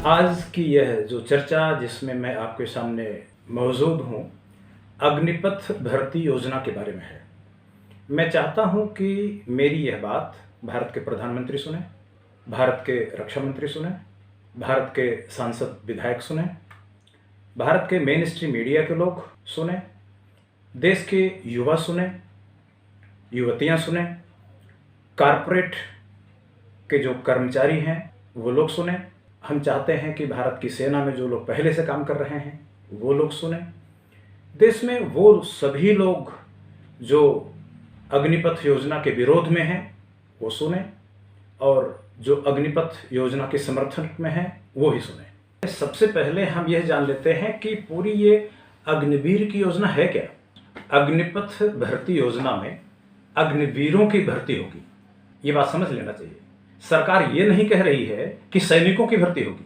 आज की यह जो चर्चा जिसमें मैं आपके सामने मौजूद हूँ, अग्निपथ भर्ती योजना के बारे में है। मैं चाहता हूँ कि मेरी यह बात भारत के प्रधानमंत्री सुने, भारत के रक्षा मंत्री सुने, भारत के सांसद विधायक सुने, भारत के मेन स्ट्रीम मीडिया के लोग सुने, देश के युवा सुने, युवतियाँ सुने, कारपोरेट के जो कर्मचारी हैं वो लोग सुने। हम चाहते हैं कि भारत की सेना में जो लोग पहले से काम कर रहे हैं वो लोग सुने। देश में वो सभी लोग जो अग्निपथ योजना के विरोध में हैं वो सुने, और जो अग्निपथ योजना के समर्थन में हैं वो ही सुने। सबसे पहले हम यह जान लेते हैं कि पूरी ये अग्निवीर की योजना है क्या। अग्निपथ भर्ती योजना में अग्निवीरों की भर्ती होगी, ये बात समझ लेना चाहिए। सरकार ये नहीं कह रही है कि सैनिकों की भर्ती होगी।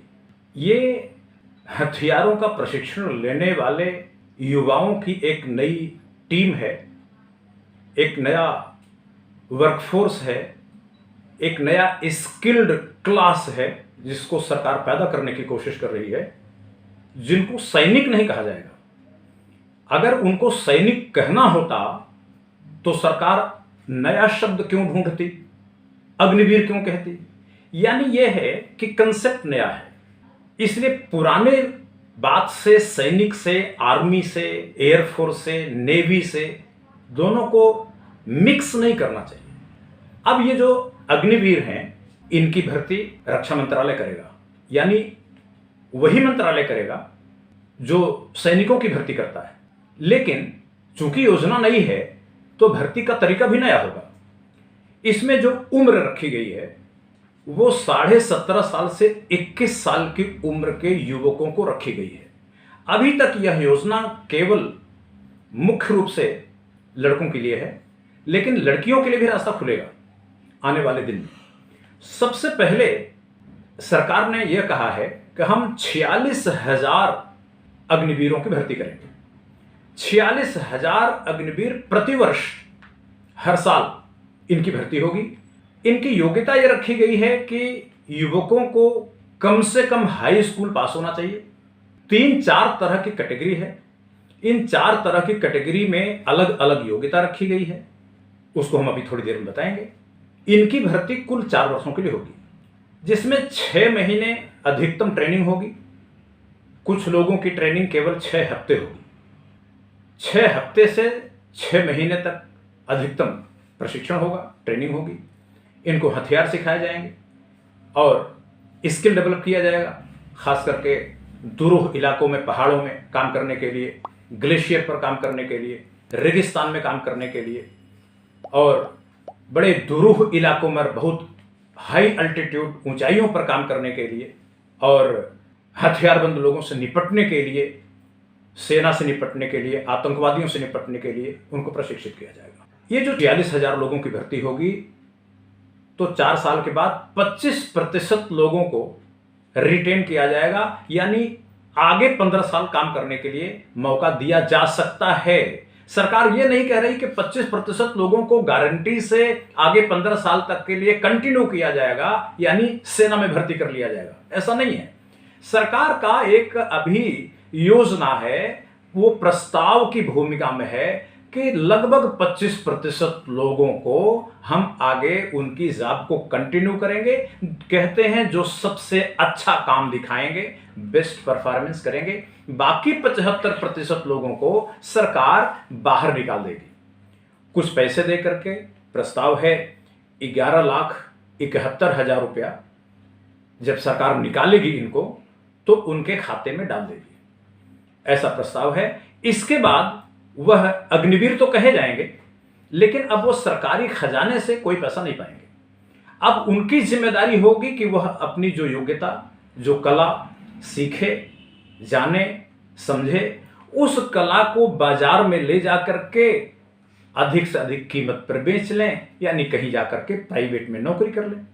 ये हथियारों का प्रशिक्षण लेने वाले युवाओं की एक नई टीम है, एक नया वर्कफोर्स है, एक नया स्किल्ड क्लास है जिसको सरकार पैदा करने की कोशिश कर रही है, जिनको सैनिक नहीं कहा जाएगा। अगर उनको सैनिक कहना होता तो सरकार नया शब्द क्यों ढूंढती, अग्निवीर क्यों कहती। यानी यह है कि कंसेप्ट नया है, इसलिए पुराने बात से, सैनिक से, आर्मी से, एयरफोर्स से, नेवी से, दोनों को मिक्स नहीं करना चाहिए। अब ये जो अग्निवीर हैं इनकी भर्ती रक्षा मंत्रालय करेगा, यानी वही मंत्रालय करेगा जो सैनिकों की भर्ती करता है। लेकिन चूंकि योजना नई है तो भर्ती का तरीका भी नया होगा। इसमें जो उम्र रखी गई है वो 17.5 साल से 21 साल की उम्र के युवकों को रखी गई है। अभी तक यह योजना केवल मुख्य रूप से लड़कों के लिए है, लेकिन लड़कियों के लिए भी रास्ता खुलेगा आने वाले दिन में। सबसे पहले सरकार ने यह कहा है कि हम 46,000 अग्निवीरों की भर्ती करेंगे। 46,000 अग्निवीर प्रतिवर्ष हर साल इनकी भर्ती होगी। इनकी योग्यता यह रखी गई है कि युवकों को कम से कम हाई स्कूल पास होना चाहिए। 3-4 तरह की कैटेगरी है, इन 4 तरह की कैटेगरी में अलग अलग योग्यता रखी गई है, उसको हम अभी थोड़ी देर में बताएंगे। इनकी भर्ती कुल 4 वर्षों के लिए होगी, जिसमें 6 महीने अधिकतम ट्रेनिंग होगी। कुछ लोगों की ट्रेनिंग केवल 6 हफ्ते होगी। 6 हफ्ते से 6 महीने तक अधिकतम प्रशिक्षण होगा, ट्रेनिंग होगी। इनको हथियार सिखाए जाएंगे और स्किल डेवलप किया जाएगा, खास करके दूर इलाकों में, पहाड़ों में काम करने के लिए, ग्लेशियर पर काम करने के लिए, रेगिस्तान में काम करने के लिए, और बड़े दूर इलाकों में बहुत हाई अल्टीट्यूड, ऊंचाइयों पर काम करने के लिए, और हथियारबंद लोगों से निपटने के लिए, सेना से निपटने के लिए, आतंकवादियों से निपटने के लिए उनको प्रशिक्षित किया जाएगा। ये जो 46,000 लोगों की भर्ती होगी तो 4 साल के बाद 25% लोगों को रिटेन किया जाएगा, यानी आगे 15 साल काम करने के लिए मौका दिया जा सकता है। सरकार ये नहीं कह रही कि 25% लोगों को गारंटी से आगे 15 साल तक के लिए कंटिन्यू किया जाएगा, यानी सेना में भर्ती कर लिया जाएगा। ऐसा नहीं है। सरकार का एक अभी योजना है, वो प्रस्ताव की भूमिका में है कि लगभग 25% लोगों को हम आगे उनकी जॉब को कंटिन्यू करेंगे। कहते हैं जो सबसे अच्छा काम दिखाएंगे, बेस्ट परफॉर्मेंस करेंगे, बाकी 75% लोगों को सरकार बाहर निकाल देगी कुछ पैसे दे करके। प्रस्ताव है 11,71,000 रुपया। जब सरकार निकालेगी इनको तो उनके खाते में डाल देगी, ऐसा प्रस्ताव है। इसके बाद वह अग्निवीर तो कहे जाएंगे, लेकिन अब वो सरकारी खजाने से कोई पैसा नहीं पाएंगे। अब उनकी जिम्मेदारी होगी कि वह अपनी जो योग्यता, जो कला सीखे, जाने, समझे, उस कला को बाजार में ले जाकर के अधिक से अधिक कीमत पर बेच लें, यानी कहीं जाकर के प्राइवेट में नौकरी कर लें,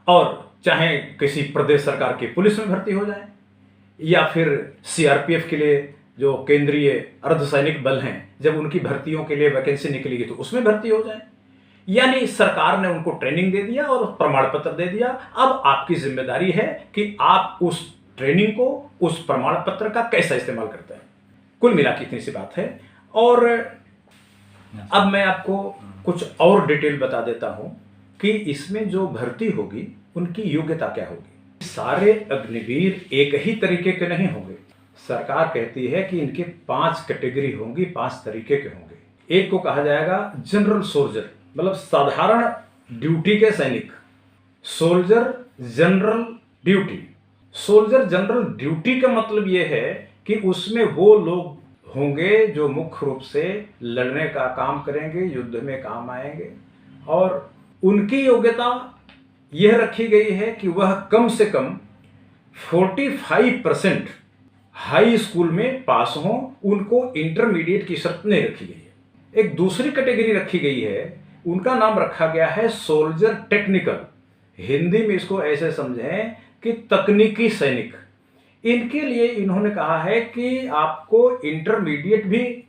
और चाहे किसी प्रदेश सरकार की पुलिस में भर्ती हो जाए, या फिर सीआरपीएफ के लिए जो केंद्रीय अर्धसैनिक बल हैं, जब उनकी भर्तियों के लिए वैकेंसी निकलेगी तो उसमें भर्ती हो जाए। यानी सरकार ने उनको ट्रेनिंग दे दिया और प्रमाण पत्र दे दिया। अब आपकी जिम्मेदारी है कि आप उस ट्रेनिंग को, उस प्रमाण पत्र का कैसा इस्तेमाल करता है। कुल मिला के इतनी सी बात है। और अब मैं आपको कुछ और डिटेल बता देता हूं कि इसमें जो भर्ती होगी उनकी योग्यता क्या होगी। सारे अग्निवीर एक ही तरीके के नहीं होंगे। सरकार कहती है कि इनके 5 कैटेगरी होंगी, 5 तरीके के होंगे। एक को कहा जाएगा जनरल सोल्जर, मतलब साधारण ड्यूटी के सैनिक। Soldier general duty. Soldier general duty का मतलब यह है कि उसमें वो लोग होंगे जो मुख्य रूप से लड़ने का काम करेंगे, युद्ध में काम आएंगे, और उनकी योग्यता यह रखी गई है कि वह कम से कम 45% हाई स्कूल में पास हों। उनको इंटरमीडिएट की शर्त नहीं रखी गई है। एक दूसरी कैटेगरी रखी गई है, उनका नाम रखा गया है सोल्जर टेक्निकल। हिंदी में इसको ऐसे समझें कि तकनीकी सैनिक। इनके लिए इन्होंने कहा है कि आपको इंटरमीडिएट भी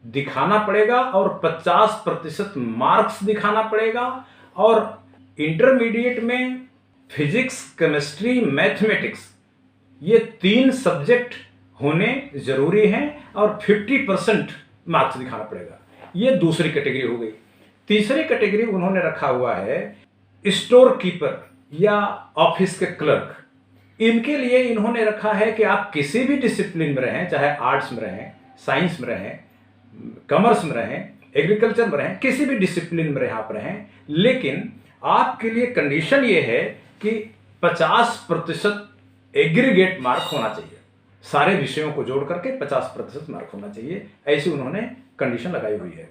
दिखाना पड़ेगा और 50% मार्क्स दिखाना पड़ेगा, और इंटरमीडिएट में फिजिक्स, केमिस्ट्री, मैथमेटिक्स ये 3 सब्जेक्ट होने जरूरी हैं और 50% मार्क्स दिखाना पड़ेगा। ये दूसरी कैटेगरी हो गई। तीसरी कैटेगरी उन्होंने रखा हुआ है स्टोर कीपर या ऑफिस के क्लर्क। इनके लिए इन्होंने रखा है कि आप किसी भी डिसिप्लिन में रहें, चाहे आर्ट्स में रहें, साइंस में रहें, कॉमर्स में रहें, एग्रीकल्चर में रहें, किसी भी डिसिप्लिन में आप रहें, लेकिन आपके लिए कंडीशन ये है कि 50% एग्रीगेट मार्क होना चाहिए। सारे विषयों को जोड़ करके 50% मार्क होना चाहिए, ऐसी उन्होंने कंडीशन लगाई हुई है।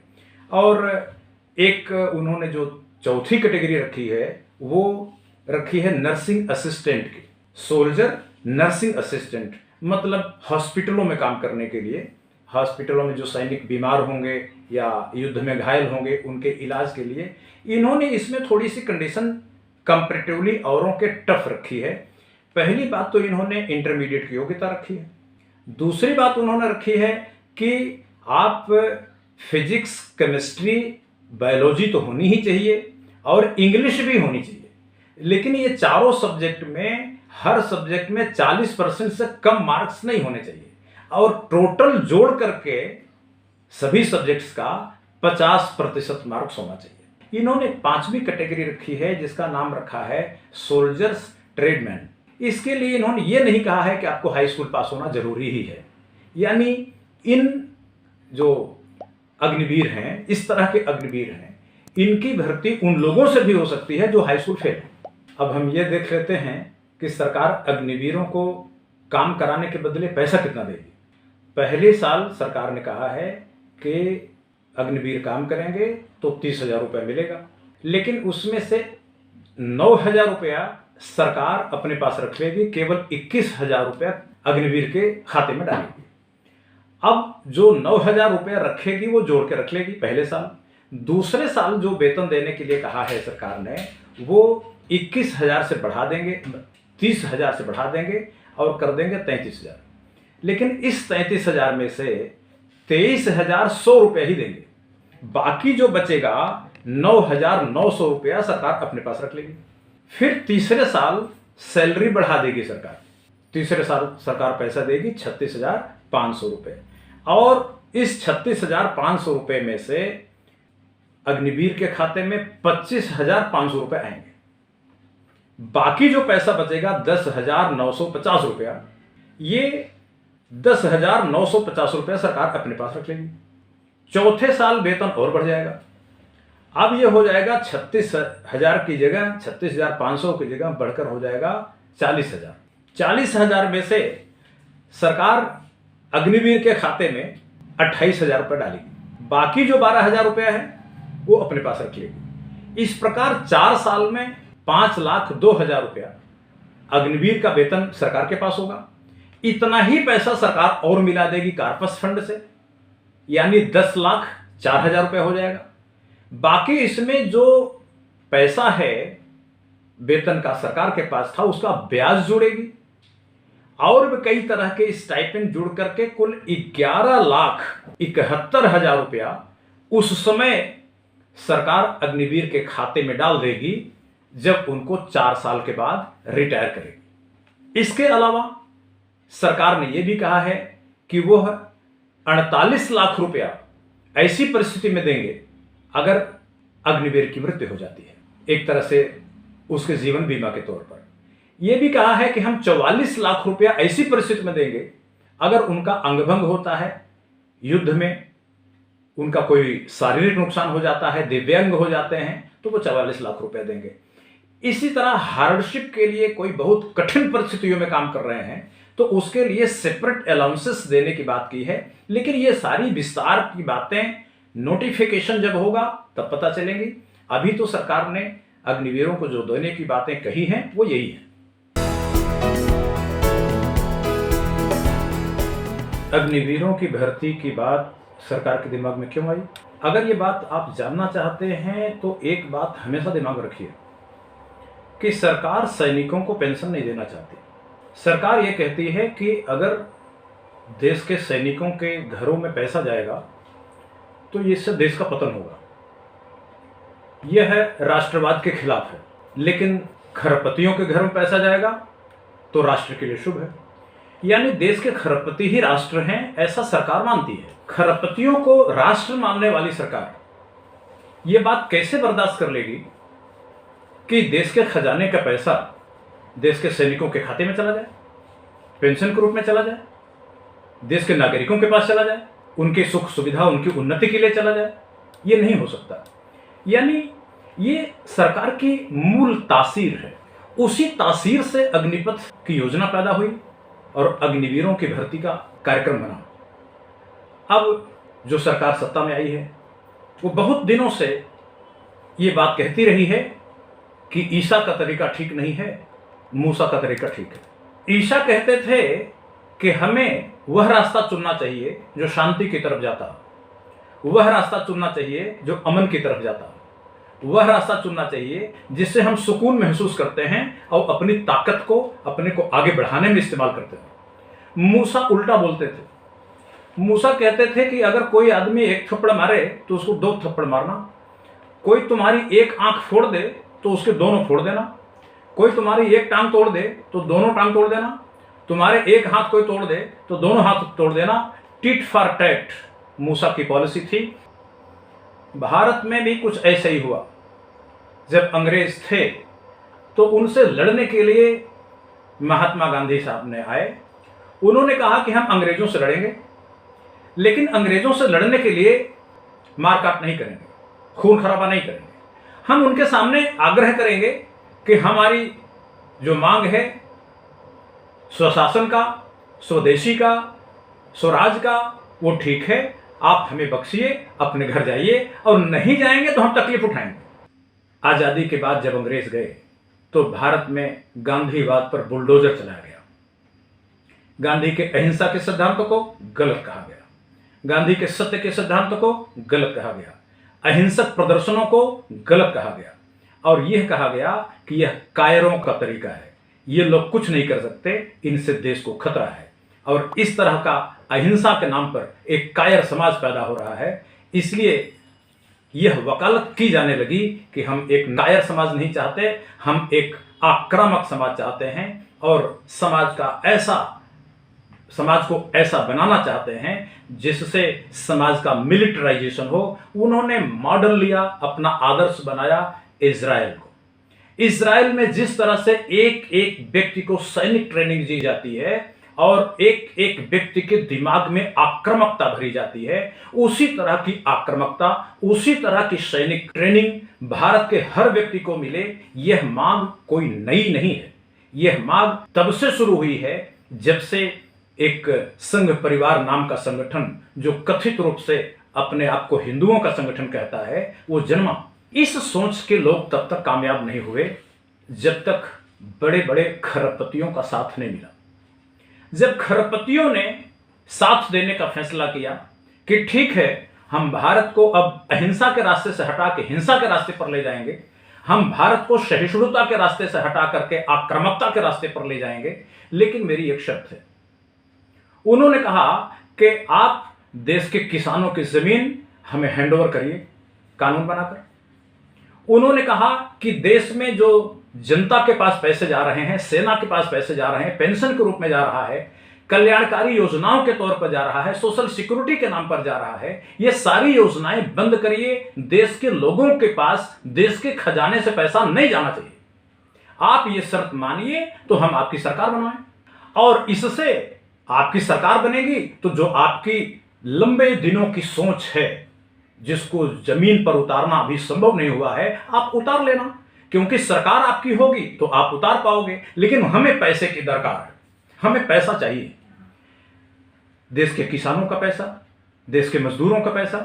और एक उन्होंने जो चौथी कैटेगरी रखी है वो रखी है नर्सिंग असिस्टेंट की। सोल्जर नर्सिंग असिस्टेंट मतलब हॉस्पिटलों में काम करने के लिए, हॉस्पिटलों में जो सैनिक बीमार होंगे या युद्ध में घायल होंगे उनके इलाज के लिए। इन्होंने इसमें थोड़ी सी कंडीशन कंपैरेटिवली औरों के टफ रखी है। पहली बात तो इन्होंने इंटरमीडिएट की योग्यता रखी है। दूसरी बात उन्होंने रखी है कि आप फिजिक्स, केमिस्ट्री, बायोलॉजी तो होनी ही चाहिए और इंग्लिश भी होनी चाहिए। लेकिन ये चारों सब्जेक्ट में हर सब्जेक्ट में 40% से कम मार्क्स नहीं होने चाहिए, और टोटल जोड़ करके सभी सब्जेक्ट्स का 50% मार्क्स होना चाहिए। इन्होंने 5वीं कैटेगरी रखी है जिसका नाम रखा है सोल्जर्स ट्रेडमैन। इसके लिए इन्होंने ये नहीं कहा है कि आपको हाई स्कूल पास होना जरूरी ही है, यानी इन जो अग्निवीर हैं, इस तरह के अग्निवीर हैं, इनकी भर्ती उन लोगों से भी हो सकती है जो हाई स्कूल फेल है। अब हम ये देख लेते हैं कि सरकार अग्निवीरों को काम कराने के बदले पैसा कितना देगी। पहले साल सरकार ने कहा है कि अग्निवीर काम करेंगे तो 30,000 रुपये मिलेगा, लेकिन उसमें से 9,000 रुपया सरकार अपने पास रख लेगी, केवल 21,000 रुपया अग्निवीर के खाते में डालेगी। अब जो 9,000 रुपया रखेगी वो जोड़ के रख लेगी पहले साल। दूसरे साल जो वेतन देने के लिए कहा है सरकार ने वो 21,000 से बढ़ा देंगे, 30,000 से बढ़ा देंगे और कर देंगे 33,000। लेकिन इस 33,000 में से 23,100 रुपये ही देंगे। बाकी जो बचेगा 9,900 रुपया सरकार अपने पास रख लेगी। फिर तीसरे साल सैलरी बढ़ा देगी सरकार। तीसरे साल सरकार पैसा देगी 36,500 रुपये, और इस 36,500 रुपये में से अग्निवीर के खाते में 25,500 रुपये आएंगे। बाकी जो पैसा बचेगा 10,950 रुपया, ये 10,950 रुपया सरकार अपने पास रख लेगी। चौथे साल वेतन और बढ़ जाएगा। अब ये हो जाएगा 36,000 की जगह, 36,500 की जगह बढ़कर हो जाएगा 40,000। 40,000 में से सरकार अग्निवीर के खाते में 28,000 रुपये डालेगी। बाकी जो 12,000 रुपया है वो अपने पास रख लेगी। इस प्रकार 4 साल में 5,02,000 रुपया अग्निवीर का वेतन सरकार के पास होगा। इतना ही पैसा सरकार और मिला देगी कार्पस फंड से, यानी 10,04,000 रुपया हो जाएगा। बाकी इसमें जो पैसा है वेतन का सरकार के पास था उसका ब्याज जुड़ेगी, और भी कई तरह के स्टाइपेंड जुड़ करके कुल 11,71,000 रुपया उस समय सरकार अग्निवीर के खाते में डाल देगी जब उनको 4 साल के बाद रिटायर करेगी। इसके अलावा सरकार ने यह भी कहा है कि वह 48 लाख रुपया ऐसी परिस्थिति में देंगे अगर अग्निवीर की मृत्यु हो जाती है, एक तरह से उसके जीवन बीमा के तौर पर। यह भी कहा है कि हम 44 लाख रुपया ऐसी परिस्थिति में देंगे अगर उनका अंगभंग होता है, युद्ध में उनका कोई शारीरिक नुकसान हो जाता है, दिव्यांग हो जाते हैं, तो वो 44 लाख रुपया देंगे। इसी तरह हार्डशिप के लिए कोई बहुत कठिन परिस्थितियों में काम कर रहे हैं तो उसके लिए सेपरेट अलाउंसेस देने की बात की है। लेकिन ये सारी विस्तार की बातें नोटिफिकेशन जब होगा तब पता चलेंगी। अभी तो सरकार ने अग्निवीरों को जो देने की बातें कही हैं वो यही है। अग्निवीरों की भर्ती की बात सरकार के दिमाग में क्यों आई? अगर ये बात आप जानना चाहते हैं तो एक बात हमेशा दिमाग रखिए कि सरकार सैनिकों को पेंशन नहीं देना चाहती। सरकार ये कहती है कि अगर देश के सैनिकों के घरों में पैसा जाएगा तो इससे देश का पतन होगा। यह है राष्ट्रवाद के खिलाफ है। लेकिन खरपतियों के घर में पैसा जाएगा तो राष्ट्र के लिए शुभ है। यानी देश के खरपति ही राष्ट्र हैं, ऐसा सरकार मानती है। खरपतियों को राष्ट्र मानने वाली सरकार यह बात कैसे बर्दाश्त कर लेगी कि देश के खजाने का पैसा देश के सैनिकों के खाते में चला जाए, पेंशन के रूप में चला जाए, देश के नागरिकों के पास चला जाए, उनकी सुख सुविधा, उनकी उन्नति के लिए चला जाए? ये नहीं हो सकता। यानी ये सरकार की मूल तासीर है। उसी तासीर से अग्निपथ की योजना पैदा हुई और अग्निवीरों की भर्ती का कार्यक्रम बना। अब जो सरकार सत्ता में आई है वो बहुत दिनों से ये बात कहती रही है कि ईसा का तरीका ठीक नहीं है, मूसा का तरीका ठीक है। ईसा कहते थे कि हमें वह रास्ता चुनना चाहिए जो शांति की तरफ जाता, वह रास्ता चुनना चाहिए जो अमन की तरफ जाता, वह रास्ता चुनना चाहिए जिससे हम सुकून महसूस करते हैं और अपनी ताकत को अपने को आगे बढ़ाने में इस्तेमाल करते हैं। मूसा उल्टा बोलते थे। मूसा कहते थे कि अगर कोई आदमी एक थप्पड़ मारे तो उसको 2 थप्पड़ मारना, कोई तुम्हारी एक आंख फोड़ दे तो उसके दोनों फोड़ देना, कोई तुम्हारी एक टांग तोड़ दे तो दोनों टांग तोड़ देना, तुम्हारे एक हाथ कोई तोड़ दे तो दोनों हाथ तोड़ देना। टिट फॉर टैट मूसा की पॉलिसी थी। भारत में भी कुछ ऐसा ही हुआ। जब अंग्रेज थे तो उनसे लड़ने के लिए महात्मा गांधी साहब ने आए। उन्होंने कहा कि हम अंग्रेजों से लड़ेंगे, लेकिन अंग्रेजों से लड़ने के लिए मारकाट नहीं करेंगे, खून खराबा नहीं करेंगे। हम उनके सामने आग्रह करेंगे कि हमारी जो मांग है स्वशासन का, स्वदेशी का, स्वराज का, वो ठीक है, आप हमें बख्शिए, अपने घर जाइए, और नहीं जाएंगे तो हम तकलीफ उठाएंगे। आज़ादी के बाद जब अंग्रेज गए तो भारत में गांधीवाद पर बुलडोजर चलाया गया। गांधी के अहिंसा के सिद्धांतों को गलत कहा गया, गांधी के सत्य के सिद्धांतों को गलत कहा गया, अहिंसक प्रदर्शनों को गलत कहा गया और यह कहा गया कि यह कायरों का तरीका है, ये लोग कुछ नहीं कर सकते, इनसे देश को खतरा है। और इस तरह का अहिंसा के नाम पर एक कायर समाज पैदा हो रहा है। इसलिए यह वकालत की जाने लगी कि हम एक कायर समाज नहीं चाहते, हम एक आक्रामक समाज चाहते हैं और समाज को ऐसा बनाना चाहते हैं जिससे समाज का मिलिटराइजेशन हो। उन्होंने मॉडल लिया, अपना आदर्श बनाया इजराइल को। इजराइल में जिस तरह से एक एक व्यक्ति को सैनिक ट्रेनिंग दी जाती है और एक एक व्यक्ति के दिमाग में आक्रामकता भरी जाती है, उसी तरह की आक्रामकता, उसी तरह की सैनिक ट्रेनिंग भारत के हर व्यक्ति को मिले। यह मांग कोई नई नहीं है। यह मांग तब से शुरू हुई है जब से एक संघ परिवार नाम का संगठन, जो कथित रूप से अपने आप को हिंदुओं का संगठन कहता है, वो जन्मा। इस सोच के लोग तब तक कामयाब नहीं हुए जब तक बड़े बड़े खरपतियों का साथ नहीं मिला। जब खरपतियों ने साथ देने का फैसला किया कि ठीक है, हम भारत को अब अहिंसा के रास्ते से हटा के हिंसा के रास्ते पर ले जाएंगे, हम भारत को सहिष्णुता के रास्ते से हटा करके आक्रामकता के रास्ते पर ले जाएंगे, लेकिन मेरी एक शर्त है। उन्होंने कहा कि आप देश के किसानों की जमीन हमें हैंडओवर करिए कानून बनाकर। उन्होंने कहा कि देश में जो जनता के पास पैसे जा रहे हैं, सेना के पास पैसे जा रहे हैं, पेंशन के रूप में जा रहा है, कल्याणकारी योजनाओं के तौर पर जा रहा है, सोशल सिक्योरिटी के नाम पर जा रहा है। ये सारी योजनाएं बंद करिए। देश के लोगों के पास देश के खजाने से पैसा नहीं जाना चाहिए। आप ये शर्त मानिए तो हम आपकी सरकार बनवाएं, और इससे आपकी सरकार बनेगी तो जो आपकी लंबे दिनों की सोच है, जिसको जमीन पर उतारना अभी संभव नहीं हुआ है, आप उतार लेना, क्योंकि सरकार आपकी होगी तो आप उतार पाओगे। लेकिन हमें पैसे की दरकार है, हमें पैसा चाहिए। देश के किसानों का पैसा, देश के मजदूरों का पैसा,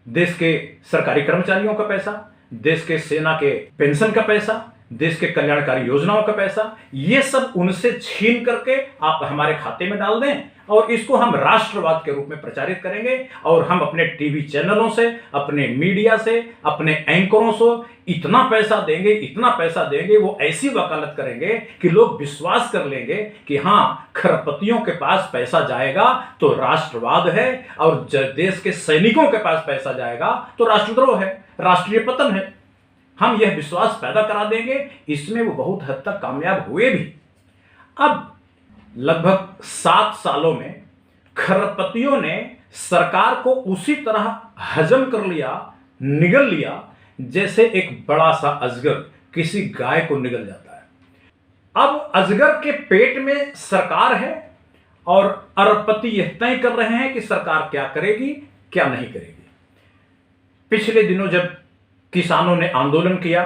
देश के सरकारी कर्मचारियों का पैसा, देश के सेना के पेंशन का पैसा, देश के कल्याणकारी योजनाओं का पैसा, ये सब उनसे छीन करके आप हमारे खाते में डाल दें, और इसको हम राष्ट्रवाद के रूप में प्रचारित करेंगे। और हम अपने टीवी चैनलों से, अपने मीडिया से, अपने एंकरों से इतना पैसा देंगे, इतना पैसा देंगे, वो ऐसी वकालत करेंगे कि लोग विश्वास कर लेंगे कि हाँ, खरपतियों के पास पैसा जाएगा तो राष्ट्रवाद है, और देश के सैनिकों के पास पैसा जाएगा तो राष्ट्रद्रोह है, राष्ट्रीय पतन है। हम यह विश्वास पैदा करा देंगे। इसमें वो बहुत हद तक कामयाब हुए भी। अब लगभग 7 सालों में खरपतियों ने सरकार को उसी तरह हजम कर लिया, निगल लिया, जैसे एक बड़ा सा अजगर किसी गाय को निगल जाता है। अब अजगर के पेट में सरकार है, और अरबपति यह तय कर रहे हैं कि सरकार क्या करेगी, क्या नहीं करेगी। पिछले दिनों जब किसानों ने आंदोलन किया,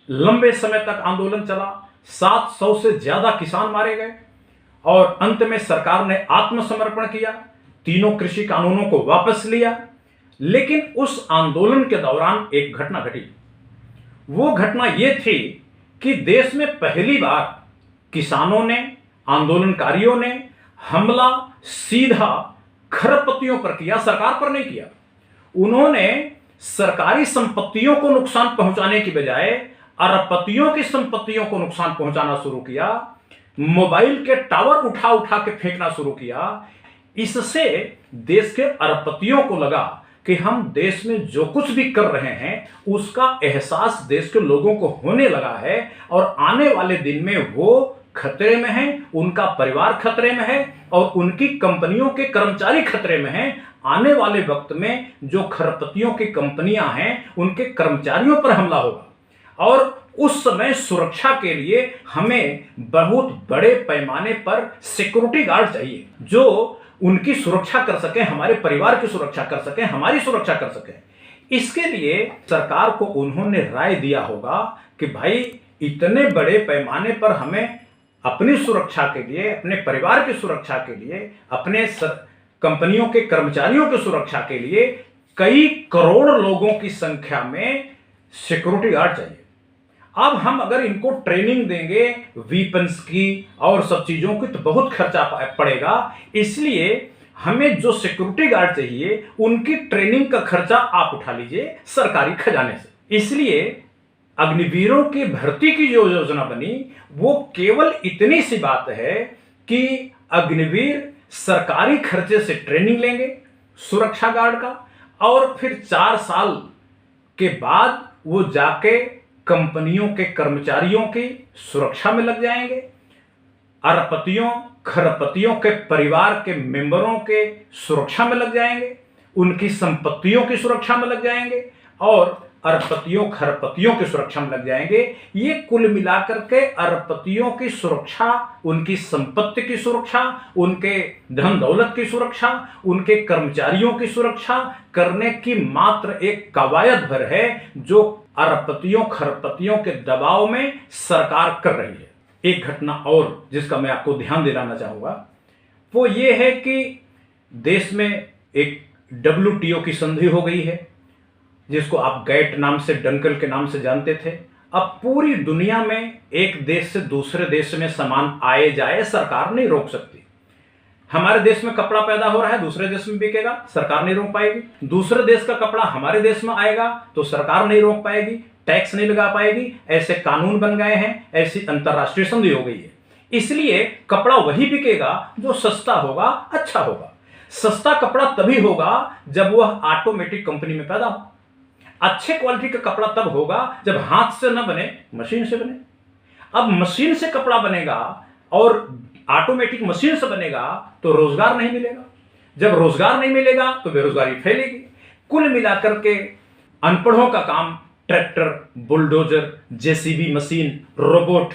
लंबे समय तक आंदोलन चला, 700 से ज्यादा किसान मारे गए, और अंत में सरकार ने आत्मसमर्पण किया, तीनों कृषि कानूनों को वापस लिया। लेकिन उस आंदोलन के दौरान एक घटना घटी। वो घटना ये थी कि देश में पहली बार किसानों ने, आंदोलनकारियों ने हमला सीधा खरपतियों पर किया, सरकार पर नहीं किया। उन्होंने सरकारी संपत्तियों को नुकसान पहुंचाने की बजाय अरबपतियों की संपत्तियों को नुकसान पहुंचाना शुरू किया। मोबाइल के टावर उठा उठा के फेंकना शुरू किया। इससे देश के अरबपतियों को लगा कि हम देश में जो कुछ भी कर रहे हैं उसका एहसास देश के लोगों को होने लगा है, और आने वाले दिन में वो खतरे में हैं, उनका परिवार खतरे में है, और उनकी कंपनियों के कर्मचारी खतरे में हैं। आने वाले वक्त में जो खरपतियों की कंपनियां हैं उनके कर्मचारियों पर हमला होगा, और उस समय सुरक्षा के लिए हमें बहुत बड़े पैमाने पर सिक्योरिटी गार्ड चाहिए, जो उनकी सुरक्षा कर सके, हमारे परिवार की सुरक्षा कर सके, हमारी सुरक्षा कर सके। इसके लिए सरकार को उन्होंने राय दिया होगा कि भाई, इतने बड़े पैमाने पर हमें अपनी सुरक्षा के लिए, अपने परिवार की सुरक्षा के लिए, अपने कंपनियों के कर्मचारियों की सुरक्षा के लिए कई करोड़ लोगों की संख्या में सिक्योरिटी गार्ड चाहिए। अब हम अगर इनको ट्रेनिंग देंगे वीपन्स की और सब चीजों की, तो बहुत खर्चा पड़ेगा। इसलिए हमें जो सिक्योरिटी गार्ड चाहिए उनकी ट्रेनिंग का खर्चा आप उठा लीजिए सरकारी खजाने से। इसलिए अग्निवीरों की भर्ती की जो योजना बनी वो केवल इतनी सी बात है कि अग्निवीर सरकारी खर्चे से ट्रेनिंग लेंगे सुरक्षा गार्ड का, और फिर 4 साल के बाद वो जाके कंपनियों के कर्मचारियों की सुरक्षा में लग जाएंगे, अरबपतियों खरपतियों के परिवार के मेंबरों के सुरक्षा में लग जाएंगे, उनकी संपत्तियों की सुरक्षा में लग जाएंगे, और अरबपतियों खरपतियों की सुरक्षा में लग जाएंगे। ये कुल मिलाकर के अरबपतियों की सुरक्षा, उनकी संपत्ति की सुरक्षा, उनके धन दौलत की सुरक्षा, उनके कर्मचारियों की सुरक्षा करने की मात्र एक कवायद भर है जो अरबपतियों खरपतियों के दबाव में सरकार कर रही है। एक घटना और जिसका मैं आपको ध्यान दिलाना चाहूंगा वो ये है कि देश में एक WTO की संधि हो गई है, जिसको आप गैट नाम से, डंकल के नाम से जानते थे। अब पूरी दुनिया में एक देश से दूसरे देश में सामान आए जाए सरकार नहीं रोक सकती। हमारे देश में कपड़ा पैदा हो रहा है, दूसरे देश में बिकेगा, सरकार नहीं रोक पाएगी। दूसरे देश का कपड़ा हमारे देश में आएगा तो सरकार नहीं रोक पाएगी, टैक्स नहीं लगा पाएगी। ऐसे कानून बन गए हैं, ऐसी अंतरराष्ट्रीय संधि हो गई है। इसलिए कपड़ा वही बिकेगा जो सस्ता होगा, अच्छा होगा। सस्ता कपड़ा तभी होगा जब वह ऑटोमेटिक कंपनी में पैदा हो। अच्छे क्वालिटी का कपड़ा तब होगा जब हाथ से न बने, मशीन से बने। अब मशीन से कपड़ा बनेगा और ऑटोमेटिक मशीन से बनेगा तो रोजगार नहीं मिलेगा। जब रोजगार नहीं मिलेगा तो बेरोजगारी फैलेगी। कुल मिलाकर के अनपढ़ों का काम tractor, bulldozer, JCB machine, robot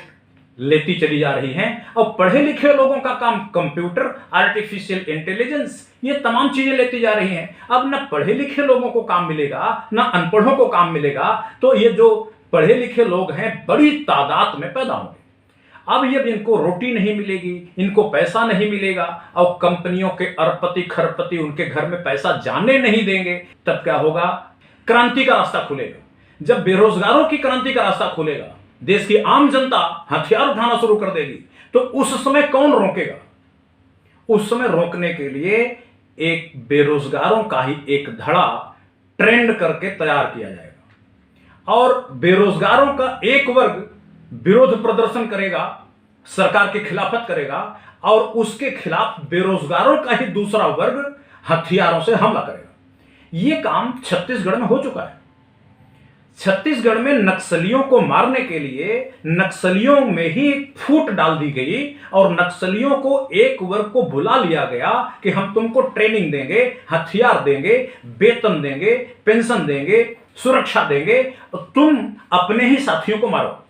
लेती चली जा रही हैं, और पढ़े लिखे लोगों का काम कंप्यूटर, आर्टिफिशियल इंटेलिजेंस, ये तमाम चीजें लेती जा रही हैं। अब न पढ़े लिखे लोगों को काम मिलेगा, न अनपढ़ों को काम मिलेगा, तो ये जो पढ़े लिखे लोग हैं बड़ी तादाद में पैदा होंगे। अब ये इनको रोटी नहीं मिलेगी, इनको पैसा नहीं मिलेगा, और कंपनियों के अरबपति खरबपति उनके घर में पैसा जाने नहीं देंगे, तब क्या होगा? क्रांति का रास्ता खुलेगा। जब बेरोजगारों की क्रांति का रास्ता खुलेगा, देश की आम जनता हथियार उठाना शुरू कर देगी, तो उस समय कौन रोकेगा? उस समय रोकने के लिए एक बेरोजगारों का ही एक धड़ा ट्रेंड करके तैयार किया जाएगा, और बेरोजगारों का एक वर्ग विरोध प्रदर्शन करेगा, सरकार के खिलाफत करेगा, और उसके खिलाफ बेरोजगारों का ही दूसरा वर्ग हथियारों से हमला करेगा। यह काम छत्तीसगढ़ में हो चुका है। छत्तीसगढ़ में नक्सलियों को मारने के लिए नक्सलियों में ही फूट डाल दी गई, और नक्सलियों को एक वर्ग को बुला लिया गया कि हम तुमको ट्रेनिंग देंगे, हथियार देंगे, वेतन देंगे, पेंशन देंगे, सुरक्षा देंगे, और तुम अपने ही साथियों को मारो।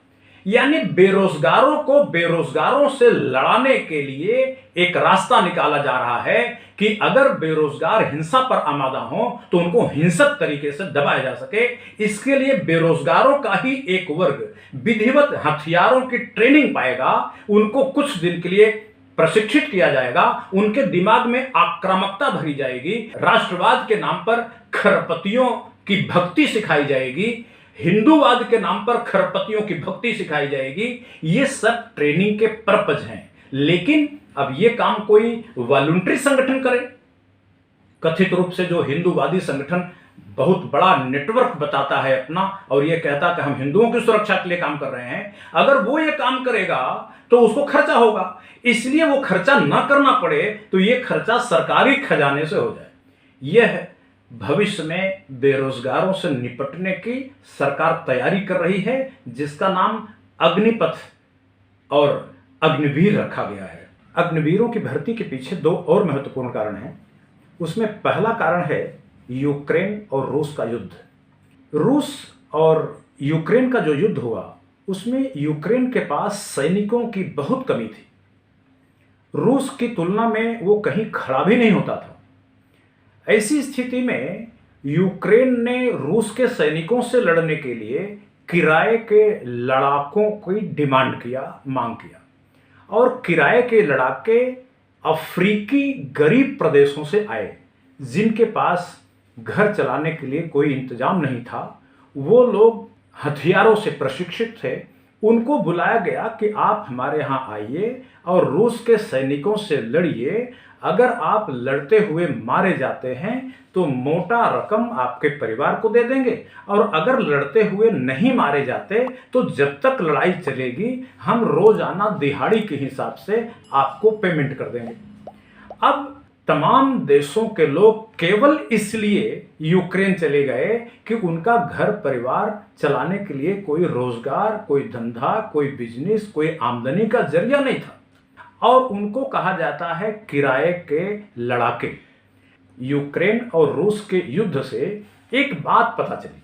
यानी बेरोजगारों को बेरोजगारों से लड़ाने के लिए एक रास्ता निकाला जा रहा है कि अगर बेरोजगार हिंसा पर आमादा हो तो उनको हिंसक तरीके से दबाया जा सके। इसके लिए बेरोजगारों का ही एक वर्ग विधिवत हथियारों की ट्रेनिंग पाएगा, उनको कुछ दिन के लिए प्रशिक्षित किया जाएगा, उनके दिमाग में आक्रामकता भरी जाएगी, राष्ट्रवाद के नाम पर खरपतियों की भक्ति सिखाई जाएगी, हिंदूवाद के नाम पर खरपतियों की भक्ति सिखाई जाएगी। ये सब ट्रेनिंग के पर्पज हैं। लेकिन अब ये काम कोई वॉलंटरी संगठन करे, कथित रूप से जो हिंदूवादी संगठन बहुत बड़ा नेटवर्क बताता है अपना, और ये कहता कि हम हिंदुओं की सुरक्षा के लिए काम कर रहे हैं, अगर वो ये काम करेगा तो उसको खर्चा होगा, इसलिए वो खर्चा ना करना पड़े तो ये खर्चा सरकारी खजाने से हो जाए। यह भविष्य में बेरोजगारों से निपटने की सरकार तैयारी कर रही है, जिसका नाम अग्निपथ और अग्निवीर रखा गया है। अग्निवीरों की भर्ती के पीछे दो और महत्वपूर्ण कारण हैं। उसमें पहला कारण है यूक्रेन और रूस का युद्ध। रूस और यूक्रेन का जो युद्ध हुआ, उसमें यूक्रेन के पास सैनिकों की बहुत कमी थी। रूस की तुलना में वो कहीं खड़ा भी नहीं होता था। ऐसी स्थिति में यूक्रेन ने रूस के सैनिकों से लड़ने के लिए किराए के लड़ाकों की मांग किया, और किराए के लड़ाके अफ्रीकी गरीब प्रदेशों से आए, जिनके पास घर चलाने के लिए कोई इंतजाम नहीं था। वो लोग हथियारों से प्रशिक्षित थे। उनको बुलाया गया कि आप हमारे यहाँ आइए और रूस के सैनिकों से लड़िए। अगर आप लड़ते हुए मारे जाते हैं तो मोटा रकम आपके परिवार को दे देंगे, और अगर लड़ते हुए नहीं मारे जाते तो जब तक लड़ाई चलेगी हम रोजाना दिहाड़ी के हिसाब से आपको पेमेंट कर देंगे। अब तमाम देशों के लोग केवल इसलिए यूक्रेन चले गए कि उनका घर परिवार चलाने के लिए कोई रोजगार, कोई धंधा, कोई बिजनेस, कोई आमदनी का जरिया नहीं था, और उनको कहा जाता है किराए के लड़ाके। यूक्रेन और रूस के युद्ध से एक बात पता चली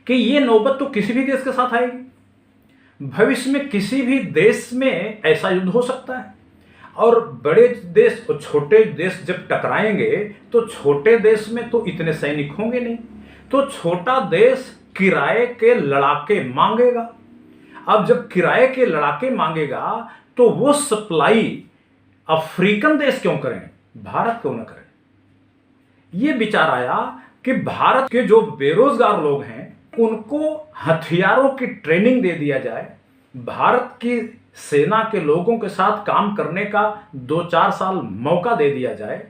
कि ये नौबत तो किसी भी देश के साथ आएगी। भविष्य में किसी भी देश में ऐसा युद्ध हो सकता है, और बड़े देश और छोटे देश जब टकराएंगे तो छोटे देश में तो इतने सैनिक होंगे नहीं, तो छोटा देश किराए के लड़ाके मांगेगा। अब जब किराए के लड़ाके मांगेगा तो वो सप्लाई अफ्रीकन देश क्यों करें, भारत क्यों ना करें। ये विचार आया कि भारत के जो बेरोजगार लोग हैं उनको हथियारों की ट्रेनिंग दे दिया जाए, भारत की सेना के लोगों के साथ काम करने का 2-4 साल मौका दे दिया जाए,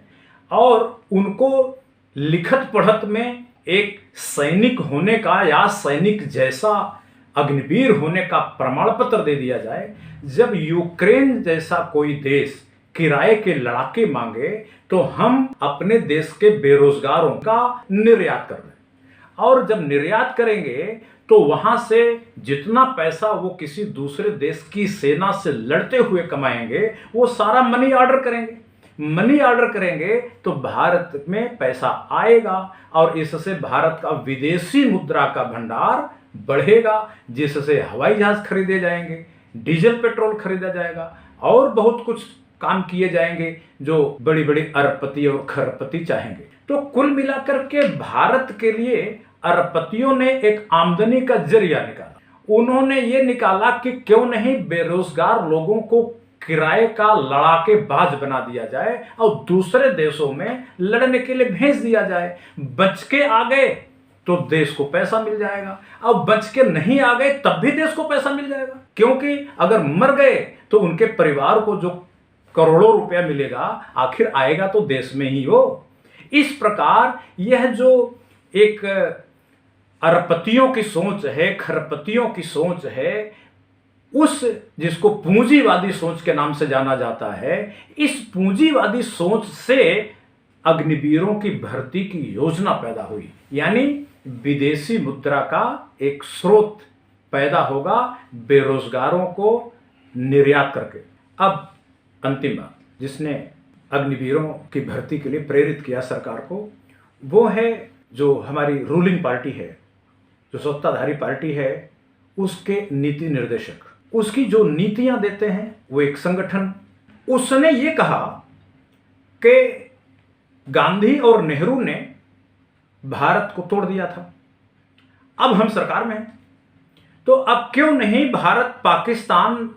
और उनको लिखत पढ़त में एक सैनिक होने का या सैनिक जैसा अग्निवीर होने का प्रमाण पत्र दे दिया जाए। जब यूक्रेन जैसा कोई देश किराए के लड़ाके मांगे तो हम अपने देश के बेरोजगारों का निर्यात कर रहे हैं। और जब निर्यात करेंगे तो वहां से जितना पैसा वो किसी दूसरे देश की सेना से लड़ते हुए कमाएंगे वो सारा मनी ऑर्डर करेंगे। मनी ऑर्डर करेंगे तो भारत में पैसा आएगा और इससे भारत का विदेशी मुद्रा का भंडार बढ़ेगा, जिससे हवाई जहाज खरीदे जाएंगे, डीजल पेट्रोल खरीदा जाएगा और बहुत कुछ काम किए जाएंगे जो बड़ी बड़ी अरबपति और खरबपति चाहेंगे। तो कुल मिलाकर के भारत के लिए अरबपतियों ने एक आमदनी का जरिया निकाला। उन्होंने ये निकाला कि क्यों नहीं बेरोजगार लोगों को किराए का लड़ाकेबाज बना दिया जाए और दूसरे देशों में लड़ने के लिए भेज दिया जाए। बच के आ गए तो देश को पैसा मिल जाएगा, और बच के नहीं आ गए तब भी देश को पैसा मिल जाएगा, क्योंकि अगर मर गए तो उनके परिवार को जो करोड़ों रुपया मिलेगा आखिर आएगा तो देश में ही हो। इस प्रकार यह जो एक अरबपतियों की सोच है, खरबपतियों की सोच है, उस जिसको पूंजीवादी सोच के नाम से जाना जाता है, इस पूंजीवादी सोच से अग्निवीरों की भर्ती की योजना पैदा हुई। यानी विदेशी मुद्रा का एक स्रोत पैदा होगा बेरोजगारों को निर्यात करके। अब अंतिम बात जिसने अग्निवीरों की भर्ती के लिए प्रेरित किया सरकार को, वो है जो हमारी रूलिंग पार्टी है, जो सत्ताधारी पार्टी है, उसके नीति निर्देशक। उसकी जो नीतियां देते हैं वो एक संगठन, उसने ये कहा कि गांधी और नेहरू ने भारत को तोड़ दिया था, अब हम सरकार में हैं, तो अब क्यों नहीं भारत पाकिस्तान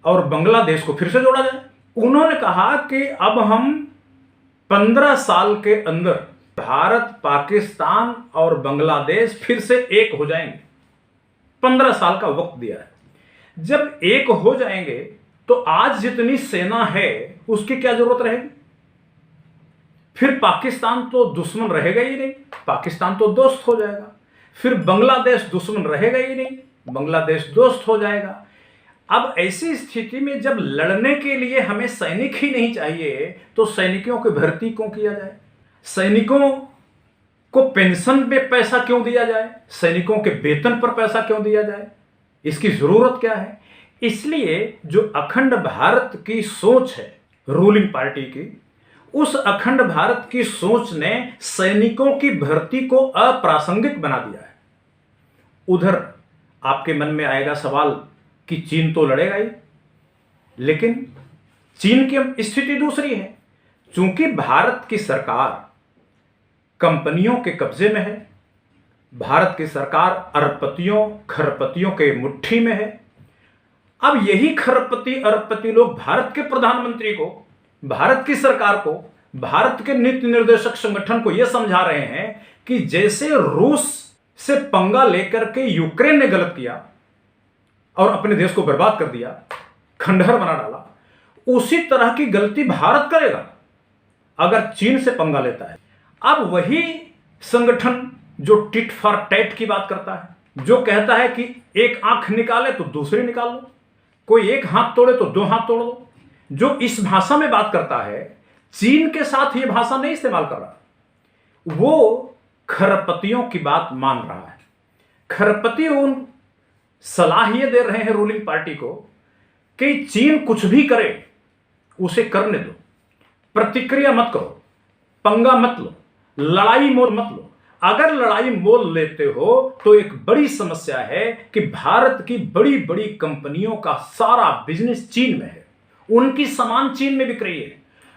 और बांग्लादेश को फिर से जोड़ा जाए। उन्होंने कहा कि अब हम 15 साल के अंदर भारत, पाकिस्तान और बांग्लादेश फिर से एक हो जाएंगे। 15 साल का वक्त दिया है। जब एक हो जाएंगे तो आज जितनी सेना है उसकी क्या जरूरत रहेगी। फिर पाकिस्तान तो दुश्मन रहेगा ही नहीं, पाकिस्तान तो दोस्त हो जाएगा। फिर बांग्लादेश दुश्मन रहेगा ही नहीं, बांग्लादेश दोस्त हो जाएगा। अब ऐसी स्थिति में जब लड़ने के लिए हमें सैनिक ही नहीं चाहिए तो सैनिकों की भर्ती क्यों किया जाए, सैनिकों को पेंशन पे पैसा क्यों दिया जाए, सैनिकों के वेतन पर पैसा क्यों दिया जाए, इसकी जरूरत क्या है। इसलिए जो अखंड भारत की सोच है रूलिंग पार्टी की, उस अखंड भारत की सोच ने सैनिकों की भर्ती को अप्रासंगिक बना दिया है। उधर आपके मन में आएगा सवाल कि चीन तो लड़ेगा ही, लेकिन चीन की स्थिति दूसरी है। चूंकि भारत की सरकार कंपनियों के कब्जे में है, भारत की सरकार अरबपतियों खरबपतियों के मुट्ठी में है। अब यही खरबपति अरबपति लोग भारत के प्रधानमंत्री को, भारत की सरकार को, भारत के नीति निर्देशक संगठन को यह समझा रहे हैं कि जैसे रूस से पंगा लेकर के यूक्रेन ने गलत किया और अपने देश को बर्बाद कर दिया, खंडहर बना डाला, उसी तरह की गलती भारत करेगा अगर चीन से पंगा लेता है। अब वही संगठन जो टिट फॉर टैट की बात करता है, जो कहता है कि एक आंख निकाले तो दूसरी निकाल लो, कोई एक हाथ तोड़े तो दो हाथ तोड़ दो, जो इस भाषा में बात करता है, चीन के साथ यह भाषा नहीं इस्तेमाल कर रहा, वो खरबपतियों की बात मान रहा है। खरबपति उन सलाह ये दे रहे हैं रूलिंग पार्टी को कि चीन कुछ भी करे उसे करने दो, प्रतिक्रिया मत करो, पंगा मत लो, लड़ाई मोल मत लो। अगर लड़ाई मोल लेते हो तो एक बड़ी समस्या है कि भारत की बड़ी बड़ी कंपनियों का सारा बिजनेस चीन में है, उनकी सामान चीन में बिक रही है,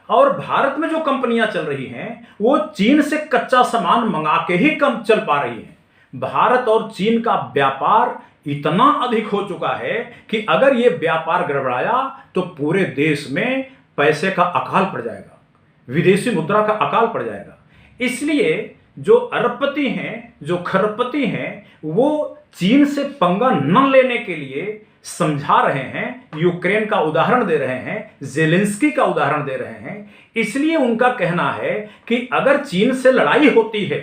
और भारत में जो कंपनियां चल रही हैं वो चीन से कच्चा सामान मंगा के ही कम चल पा रही हैं। भारत और चीन का व्यापार इतना अधिक हो चुका है कि अगर ये व्यापार गड़बड़ाया तो पूरे देश में पैसे का अकाल पड़ जाएगा, विदेशी मुद्रा का अकाल पड़ जाएगा। इसलिए जो अरबपति हैं, जो खरबपति हैं, वो चीन से पंगा न लेने के लिए समझा रहे हैं, यूक्रेन का उदाहरण दे रहे हैं, जेलेंस्की का उदाहरण दे रहे हैं। इसलिए उनका कहना है कि अगर चीन से लड़ाई होती है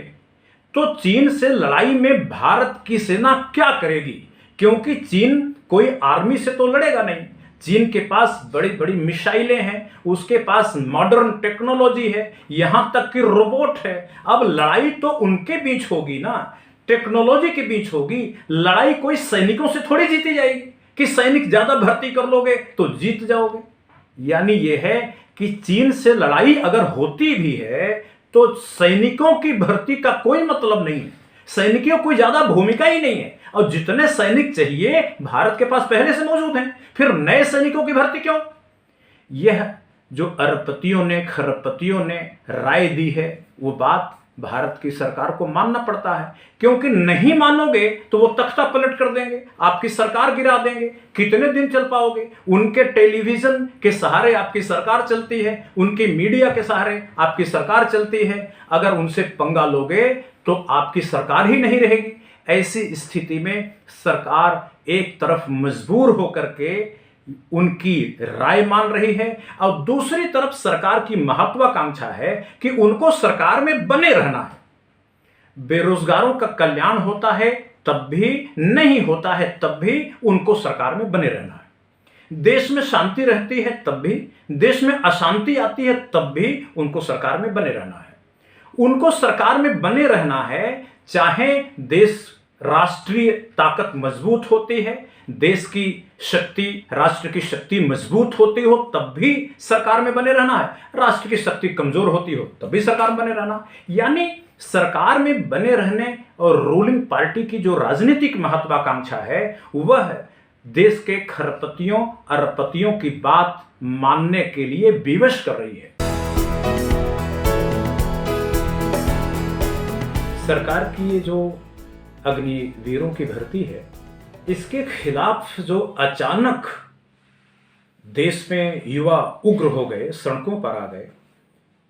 तो चीन से लड़ाई में भारत की सेना क्या करेगी, क्योंकि चीन कोई आर्मी से तो लड़ेगा नहीं, चीन के पास बड़ी बड़ी मिसाइलें हैं, उसके पास मॉडर्न टेक्नोलॉजी है, यहां तक कि रोबोट है। अब लड़ाई तो उनके बीच होगी ना, टेक्नोलॉजी के बीच होगी। लड़ाई कोई सैनिकों से थोड़ी जीती जाएगी कि सैनिक ज्यादा भर्ती कर लोगे तो जीत जाओगे। यानी यह है कि चीन से लड़ाई अगर होती भी है तो सैनिकों की भर्ती का कोई मतलब नहीं है, सैनिकों कोई ज्यादा भूमिका ही नहीं है, और जितने सैनिक चाहिए भारत के पास पहले से मौजूद हैं, फिर नए सैनिकों की भर्ती क्यों? यह जो अरबपतियों ने खरबपतियों ने राय दी है वो बात भारत की सरकार को मानना पड़ता है, क्योंकि नहीं मानोगे तो वो तख्ता पलट कर देंगे, आपकी सरकार गिरा देंगे। कितने दिन चल पाओगे? उनके टेलीविजन के सहारे आपकी सरकार चलती है, उनकी मीडिया के सहारे आपकी सरकार चलती है। अगर उनसे पंगा लोगे तो आपकी सरकार ही नहीं रहेगी। ऐसी स्थिति में सरकार एक तरफ मजबूर होकर के उनकी राय मान रही है और दूसरी तरफ सरकार की महत्वाकांक्षा है कि उनको सरकार में बने रहना है। बेरोजगारों का कल्याण होता है तब भी, नहीं होता है तब भी उनको सरकार में बने रहना है। देश में शांति रहती है तब भी, देश में अशांति आती है तब भी उनको सरकार में बने रहना है। उनको सरकार में बने रहना है, चाहे देश राष्ट्रीय ताकत मजबूत होती है, देश की शक्ति, राष्ट्र की शक्ति मजबूत होती हो तब भी सरकार में बने रहना है, राष्ट्र की शक्ति कमजोर होती हो तब भी सरकार में बने रहना। यानी सरकार में बने रहने और रूलिंग पार्टी की जो राजनीतिक महत्वाकांक्षा है वह देश के खरबपतियों अरबपतियों की बात मानने के लिए विवश कर रही है। सरकार की ये जो अग्निवीरों की भर्ती है, इसके खिलाफ जो अचानक देश में युवा उग्र हो गए, सड़कों पर आ गए,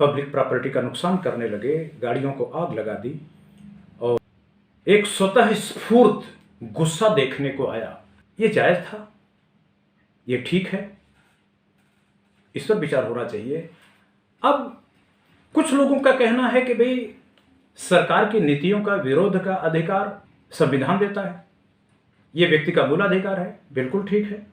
पब्लिक प्रॉपर्टी का नुकसान करने लगे, गाड़ियों को आग लगा दी और एक स्वतः स्फूर्त गुस्सा देखने को आया, ये जायज था? ये ठीक है? इस पर विचार होना चाहिए। अब कुछ लोगों का कहना है कि भाई सरकार की नीतियों का विरोध का अधिकार संविधान देता है, यह व्यक्ति का मूल अधिकार है, बिल्कुल ठीक है,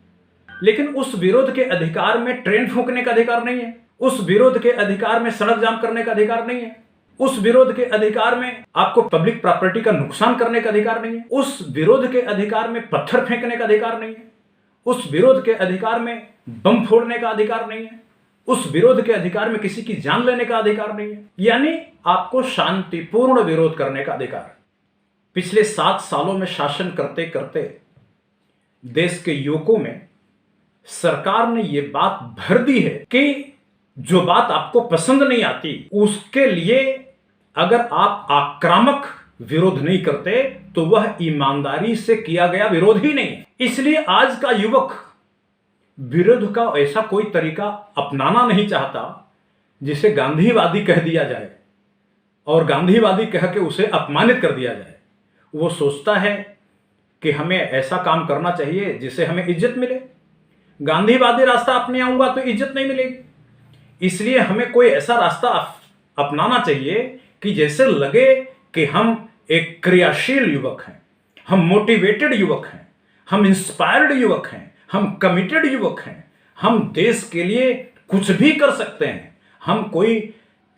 लेकिन उस विरोध के अधिकार में ट्रेन फूंकने का अधिकार नहीं है, उस विरोध के अधिकार में सड़क जाम करने का अधिकार नहीं है, उस विरोध के अधिकार में आपको पब्लिक प्रॉपर्टी का नुकसान करने का अधिकार नहीं है, उस विरोध के अधिकार में पत्थर फेंकने का अधिकार नहीं है, उस विरोध के अधिकार में बम फोड़ने का अधिकार नहीं है, उस विरोध के अधिकार में किसी की जान लेने का अधिकार नहीं है। यानी आपको शांतिपूर्ण विरोध करने का अधिकार। पिछले 7 सालों में शासन करते करते देश के युवकों में सरकार ने यह बात भर दी है कि जो बात आपको पसंद नहीं आती उसके लिए अगर आप आक्रामक विरोध नहीं करते तो वह ईमानदारी से किया गया विरोध ही नहीं। इसलिए आज का युवक विरोध का ऐसा कोई तरीका अपनाना नहीं चाहता जिसे गांधीवादी कह दिया जाए और गांधीवादी कह के उसे अपमानित कर दिया जाए। वो सोचता है कि हमें ऐसा काम करना चाहिए जिससे हमें इज्जत मिले। गांधीवादी रास्ता अपने आऊंगा तो इज्जत नहीं मिलेगी, इसलिए हमें कोई ऐसा रास्ता अपनाना चाहिए कि जैसे लगे कि हम एक क्रियाशील युवक हैं, हम मोटिवेटेड युवक हैं, हम इंस्पायर्ड युवक हैं, हम कमिटेड युवक हैं, हम देश के लिए कुछ भी कर सकते हैं। हम कोई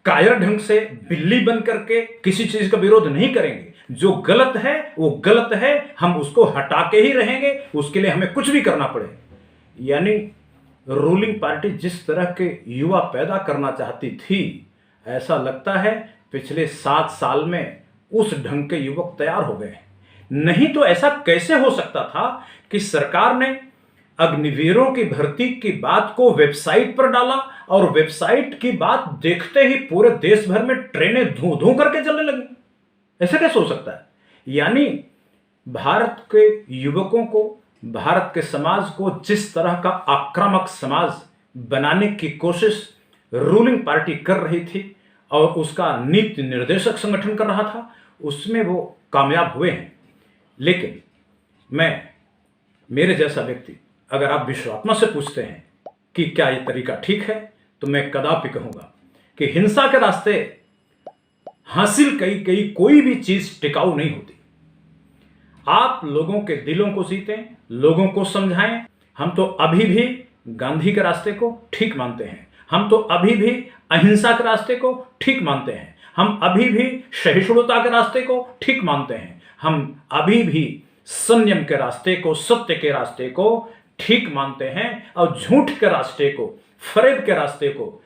कायर ढंग से बिल्ली बन करके किसी चीज का विरोध नहीं करेंगे। जो गलत है वो गलत है, हम उसको हटा के ही रहेंगे, उसके लिए हमें कुछ भी करना पड़े। यानी रूलिंग पार्टी जिस तरह के युवा पैदा करना चाहती थी, ऐसा लगता है पिछले 7 साल में उस ढंग के युवक तैयार हो गए। नहीं तो ऐसा कैसे हो सकता था कि सरकार ने अग्निवीरों की भर्ती की बात को वेबसाइट पर डाला और वेबसाइट की बात देखते ही पूरे देश भर में ट्रेनें धू धू करके चलने लगी। ऐसा कैसे हो सकता है? यानी भारत के युवकों को, भारत के समाज को जिस तरह का आक्रामक समाज बनाने की कोशिश रूलिंग पार्टी कर रही थी और उसका नीति निर्देशक संगठन कर रहा था, उसमें वो कामयाब हुए हैं। लेकिन मेरे जैसा व्यक्ति, अगर आप विश्वात्मा से पूछते हैं कि क्या ये तरीका ठीक है, तो मैं कदापि कहूंगा कि हिंसा के रास्ते हासिल कई कोई भी चीज टिकाऊ नहीं होती। आप लोगों के दिलों को जीतें, लोगों को समझाएं। हम तो अभी भी गांधी के रास्ते को ठीक मानते हैं, हम तो अभी भी अहिंसा के रास्ते को ठीक मानते हैं, हम अभी भी सहिष्णुता के रास्ते को ठीक मानते हैं, हम अभी भी संयम के रास्ते को, सत्य के रास्ते को ठीक मानते हैं और झूठ के रास्ते को, फरेब के रास्ते को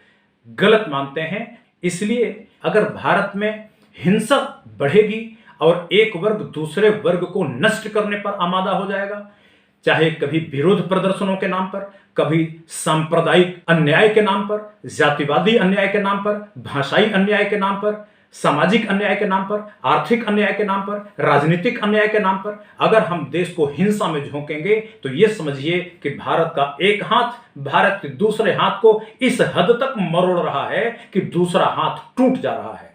गलत मानते हैं। इसलिए अगर भारत में हिंसा बढ़ेगी और एक वर्ग दूसरे वर्ग को नष्ट करने पर आमादा हो जाएगा, चाहे कभी विरोध प्रदर्शनों के नाम पर, कभी सांप्रदायिक अन्याय के नाम पर, जातिवादी अन्याय के नाम पर, भाषाई अन्याय के नाम पर, सामाजिक अन्याय के नाम पर, आर्थिक अन्याय के नाम पर, राजनीतिक अन्याय के नाम पर अगर हम देश को हिंसा में झोंकेंगे तो यह समझिए कि भारत का एक हाथ भारत के दूसरे हाथ को इस हद तक मरोड़ रहा है कि दूसरा हाथ टूट जा रहा है।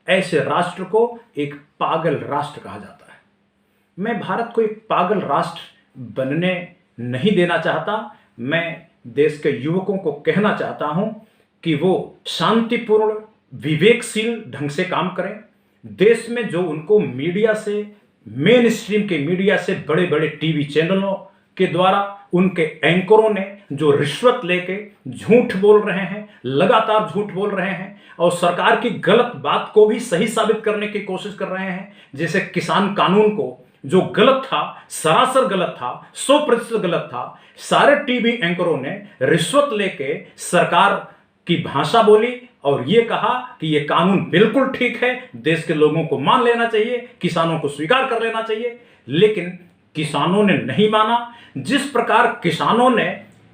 ऐसे राष्ट्र को एक पागल राष्ट्र कहा जाता है। मैं भारत को एक पागल राष्ट्र बनने नहीं देना चाहता। मैं देश के युवकों को कहना चाहता हूं कि वो शांतिपूर्ण, विवेकशील ढंग से काम करें। देश में जो उनको मीडिया से, मेन स्ट्रीम के मीडिया से, बड़े बड़े टीवी चैनलों के द्वारा उनके एंकरों ने जो रिश्वत लेके झूठ बोल रहे हैं, लगातार झूठ बोल रहे हैं और सरकार की गलत बात को भी सही साबित करने की कोशिश कर रहे हैं। जैसे किसान कानून को, जो गलत था, सरासर गलत था, 100% गलत था, सारे टीवी एंकरों ने रिश्वत लेके सरकार की भाषा बोली और ये कहा कि ये कानून बिल्कुल ठीक है, देश के लोगों को मान लेना चाहिए, किसानों को स्वीकार कर लेना चाहिए। लेकिन किसानों ने नहीं माना। जिस प्रकार किसानों ने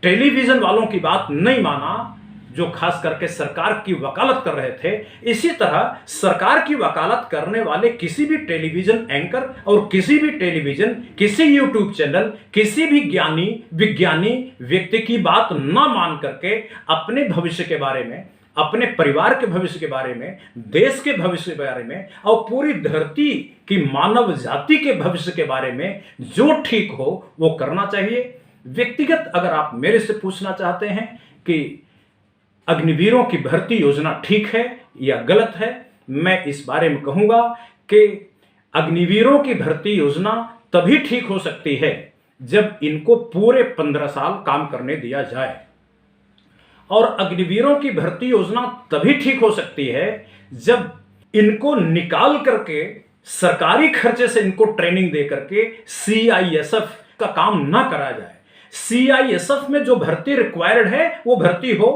टेलीविजन वालों की बात नहीं माना जो खास करके सरकार की वकालत कर रहे थे, इसी तरह सरकार की वकालत करने वाले किसी भी टेलीविजन एंकर और किसी भी टेलीविजन, किसी यूट्यूब चैनल, किसी भी ज्ञानी विज्ञानी व्यक्ति की बात न मान करके अपने भविष्य के बारे में, अपने परिवार के भविष्य के बारे में, देश के भविष्य के बारे में और पूरी धरती की मानव जाति के भविष्य के बारे में जो ठीक हो वो करना चाहिए। व्यक्तिगत अगर आप मेरे से पूछना चाहते हैं कि अग्निवीरों की भर्ती योजना ठीक है या गलत है, मैं इस बारे में कहूंगा कि अग्निवीरों की भर्ती योजना तभी ठीक हो सकती है जब इनको पूरे 15 साल काम करने दिया जाए। और अग्निवीरों की भर्ती योजना तभी ठीक हो सकती है जब इनको निकाल करके सरकारी खर्चे से इनको ट्रेनिंग दे करके सीआईएसएफ का काम ना कराया जाए। सीआईएसएफ में जो भर्ती रिक्वायर्ड है वो भर्ती हो।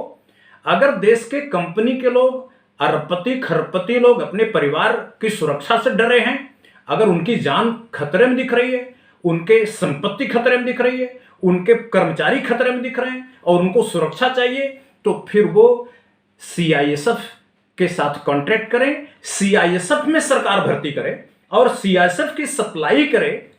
अगर देश के कंपनी के लोग, अरबपति खरबपति लोग अपने परिवार की सुरक्षा से डरे हैं, अगर उनकी जान खतरे में दिख रही है, उनके संपत्ति खतरे में दिख रही है, उनके कर्मचारी खतरे में दिख रहे हैं और उनको सुरक्षा चाहिए, तो फिर वो सीआईएसएफ के साथ कॉन्ट्रैक्ट करें, सीआईएसएफ में सरकार भर्ती करे और सीआईएसएफ की सप्लाई करे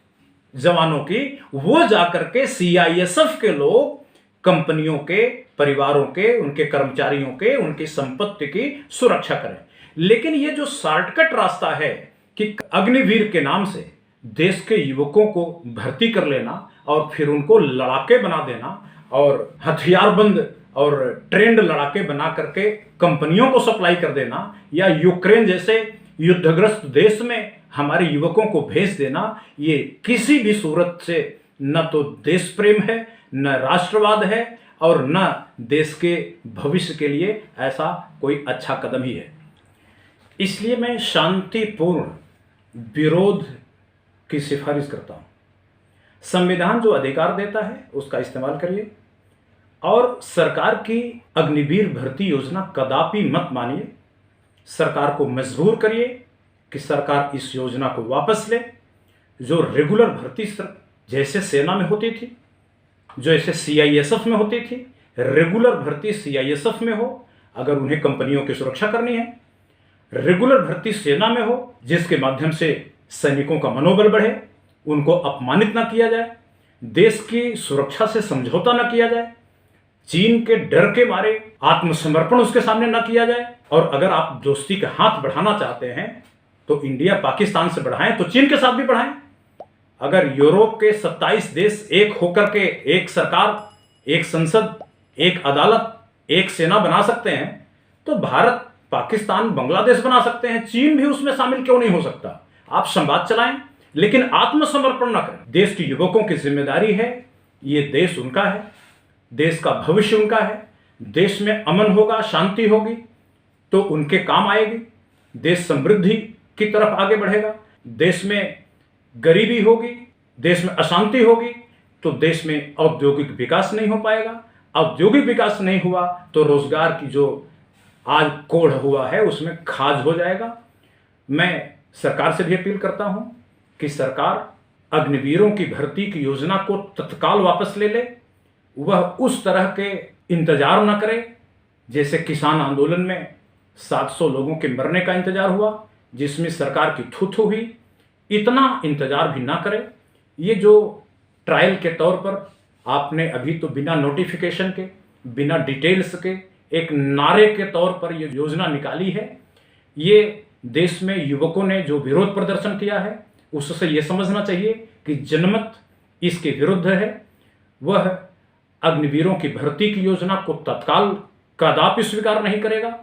जवानों की। वो जाकर के सीआईएसएफ के लोग कंपनियों के, परिवारों के, उनके कर्मचारियों के, उनकी संपत्ति की सुरक्षा करें। लेकिन ये जो शॉर्टकट रास्ता है कि अग्निवीर के नाम से देश के युवकों को भर्ती कर लेना और फिर उनको लड़ाके बना देना और हथियारबंद और ट्रेंड लड़ाके बना करके कंपनियों को सप्लाई कर देना, या यूक्रेन जैसे युद्धग्रस्त देश में हमारे युवकों को भेज देना, ये किसी भी सूरत से न तो देश प्रेम है, न राष्ट्रवाद है और न देश के भविष्य के लिए ऐसा कोई अच्छा कदम ही है। इसलिए मैं शांतिपूर्ण विरोध की सिफारिश करता हूं। संविधान जो अधिकार देता है उसका इस्तेमाल करिए और सरकार की अग्निवीर भर्ती योजना कदापि मत मानिए। सरकार को मजबूर करिए कि सरकार इस योजना को वापस ले। जो रेगुलर भर्ती जैसे सेना में होती थी, जो ऐसे सीआईएसएफ में होती थी, रेगुलर भर्ती सीआईएसएफ में हो अगर उन्हें कंपनियों की सुरक्षा करनी है, रेगुलर भर्ती सेना में हो जिसके माध्यम से सैनिकों का मनोबल बढ़े, उनको अपमानित ना किया जाए, देश की सुरक्षा से समझौता ना किया जाए, चीन के डर के मारे आत्मसमर्पण उसके सामने ना किया जाए। और अगर आप दोस्ती के हाथ बढ़ाना चाहते हैं तो इंडिया पाकिस्तान से बढ़ाएं तो चीन के साथ भी बढ़ाएं। अगर यूरोप के 27 देश एक होकर के एक सरकार, एक संसद, एक अदालत, एक सेना बना सकते हैं तो भारत, पाकिस्तान, बांग्लादेश बना सकते हैं। चीन भी उसमें शामिल क्यों नहीं हो सकता? आप संवाद चलाएं लेकिन आत्मसमर्पण ना करें। देश के युवकों की जिम्मेदारी है, ये देश उनका है, देश का भविष्य उनका है। देश में अमन होगा, शांति होगी तो उनके काम आएगी, देश समृद्धि की तरफ आगे बढ़ेगा। देश में गरीबी होगी, देश में अशांति होगी, तो देश में औद्योगिक विकास नहीं हो पाएगा। औद्योगिक विकास नहीं हुआ तो रोजगार की जो आज कोढ़ हुआ है उसमें खाज हो जाएगा। मैं सरकार से भी अपील करता हूं कि सरकार अग्निवीरों की भर्ती की योजना को तत्काल वापस ले ले। वह उस तरह के इंतजार न करे जैसे किसान आंदोलन में 700 लोगों के मरने का इंतजार हुआ, जिसमें सरकार की थू-थू हुई। इतना इंतजार भी ना करे। ये जो ट्रायल के तौर पर आपने अभी तो बिना नोटिफिकेशन के, बिना डिटेल्स के, एक नारे के तौर पर ये योजना निकाली है, ये देश में युवकों ने जो विरोध प्रदर्शन किया है उससे ये समझना चाहिए कि जनमत इसके विरुद्ध है। वह अग्निवीरों की भर्ती की योजना को तत्काल कदापि स्वीकार नहीं करेगा।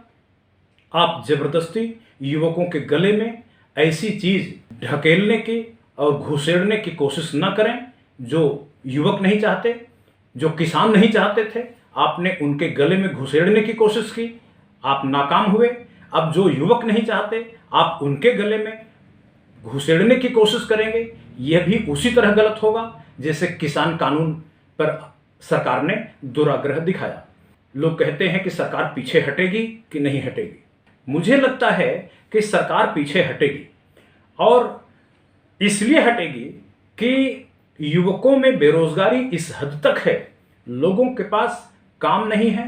आप जबरदस्ती युवकों के गले में ऐसी चीज ढकेलने की और घुसेड़ने की कोशिश न करें जो युवक नहीं चाहते, जो किसान नहीं चाहते थे। आपने उनके गले में घुसेड़ने की कोशिश की, आप नाकाम हुए। अब जो युवक नहीं चाहते आप उनके गले में घुसेड़ने की कोशिश करेंगे, यह भी उसी तरह गलत होगा जैसे किसान कानून पर सरकार ने दुराग्रह दिखाया। लोग कहते हैं कि सरकार पीछे हटेगी कि नहीं हटेगी। मुझे लगता है कि सरकार पीछे हटेगी, और इसलिए हटेगी कि युवकों में बेरोजगारी इस हद तक है, लोगों के पास काम नहीं है,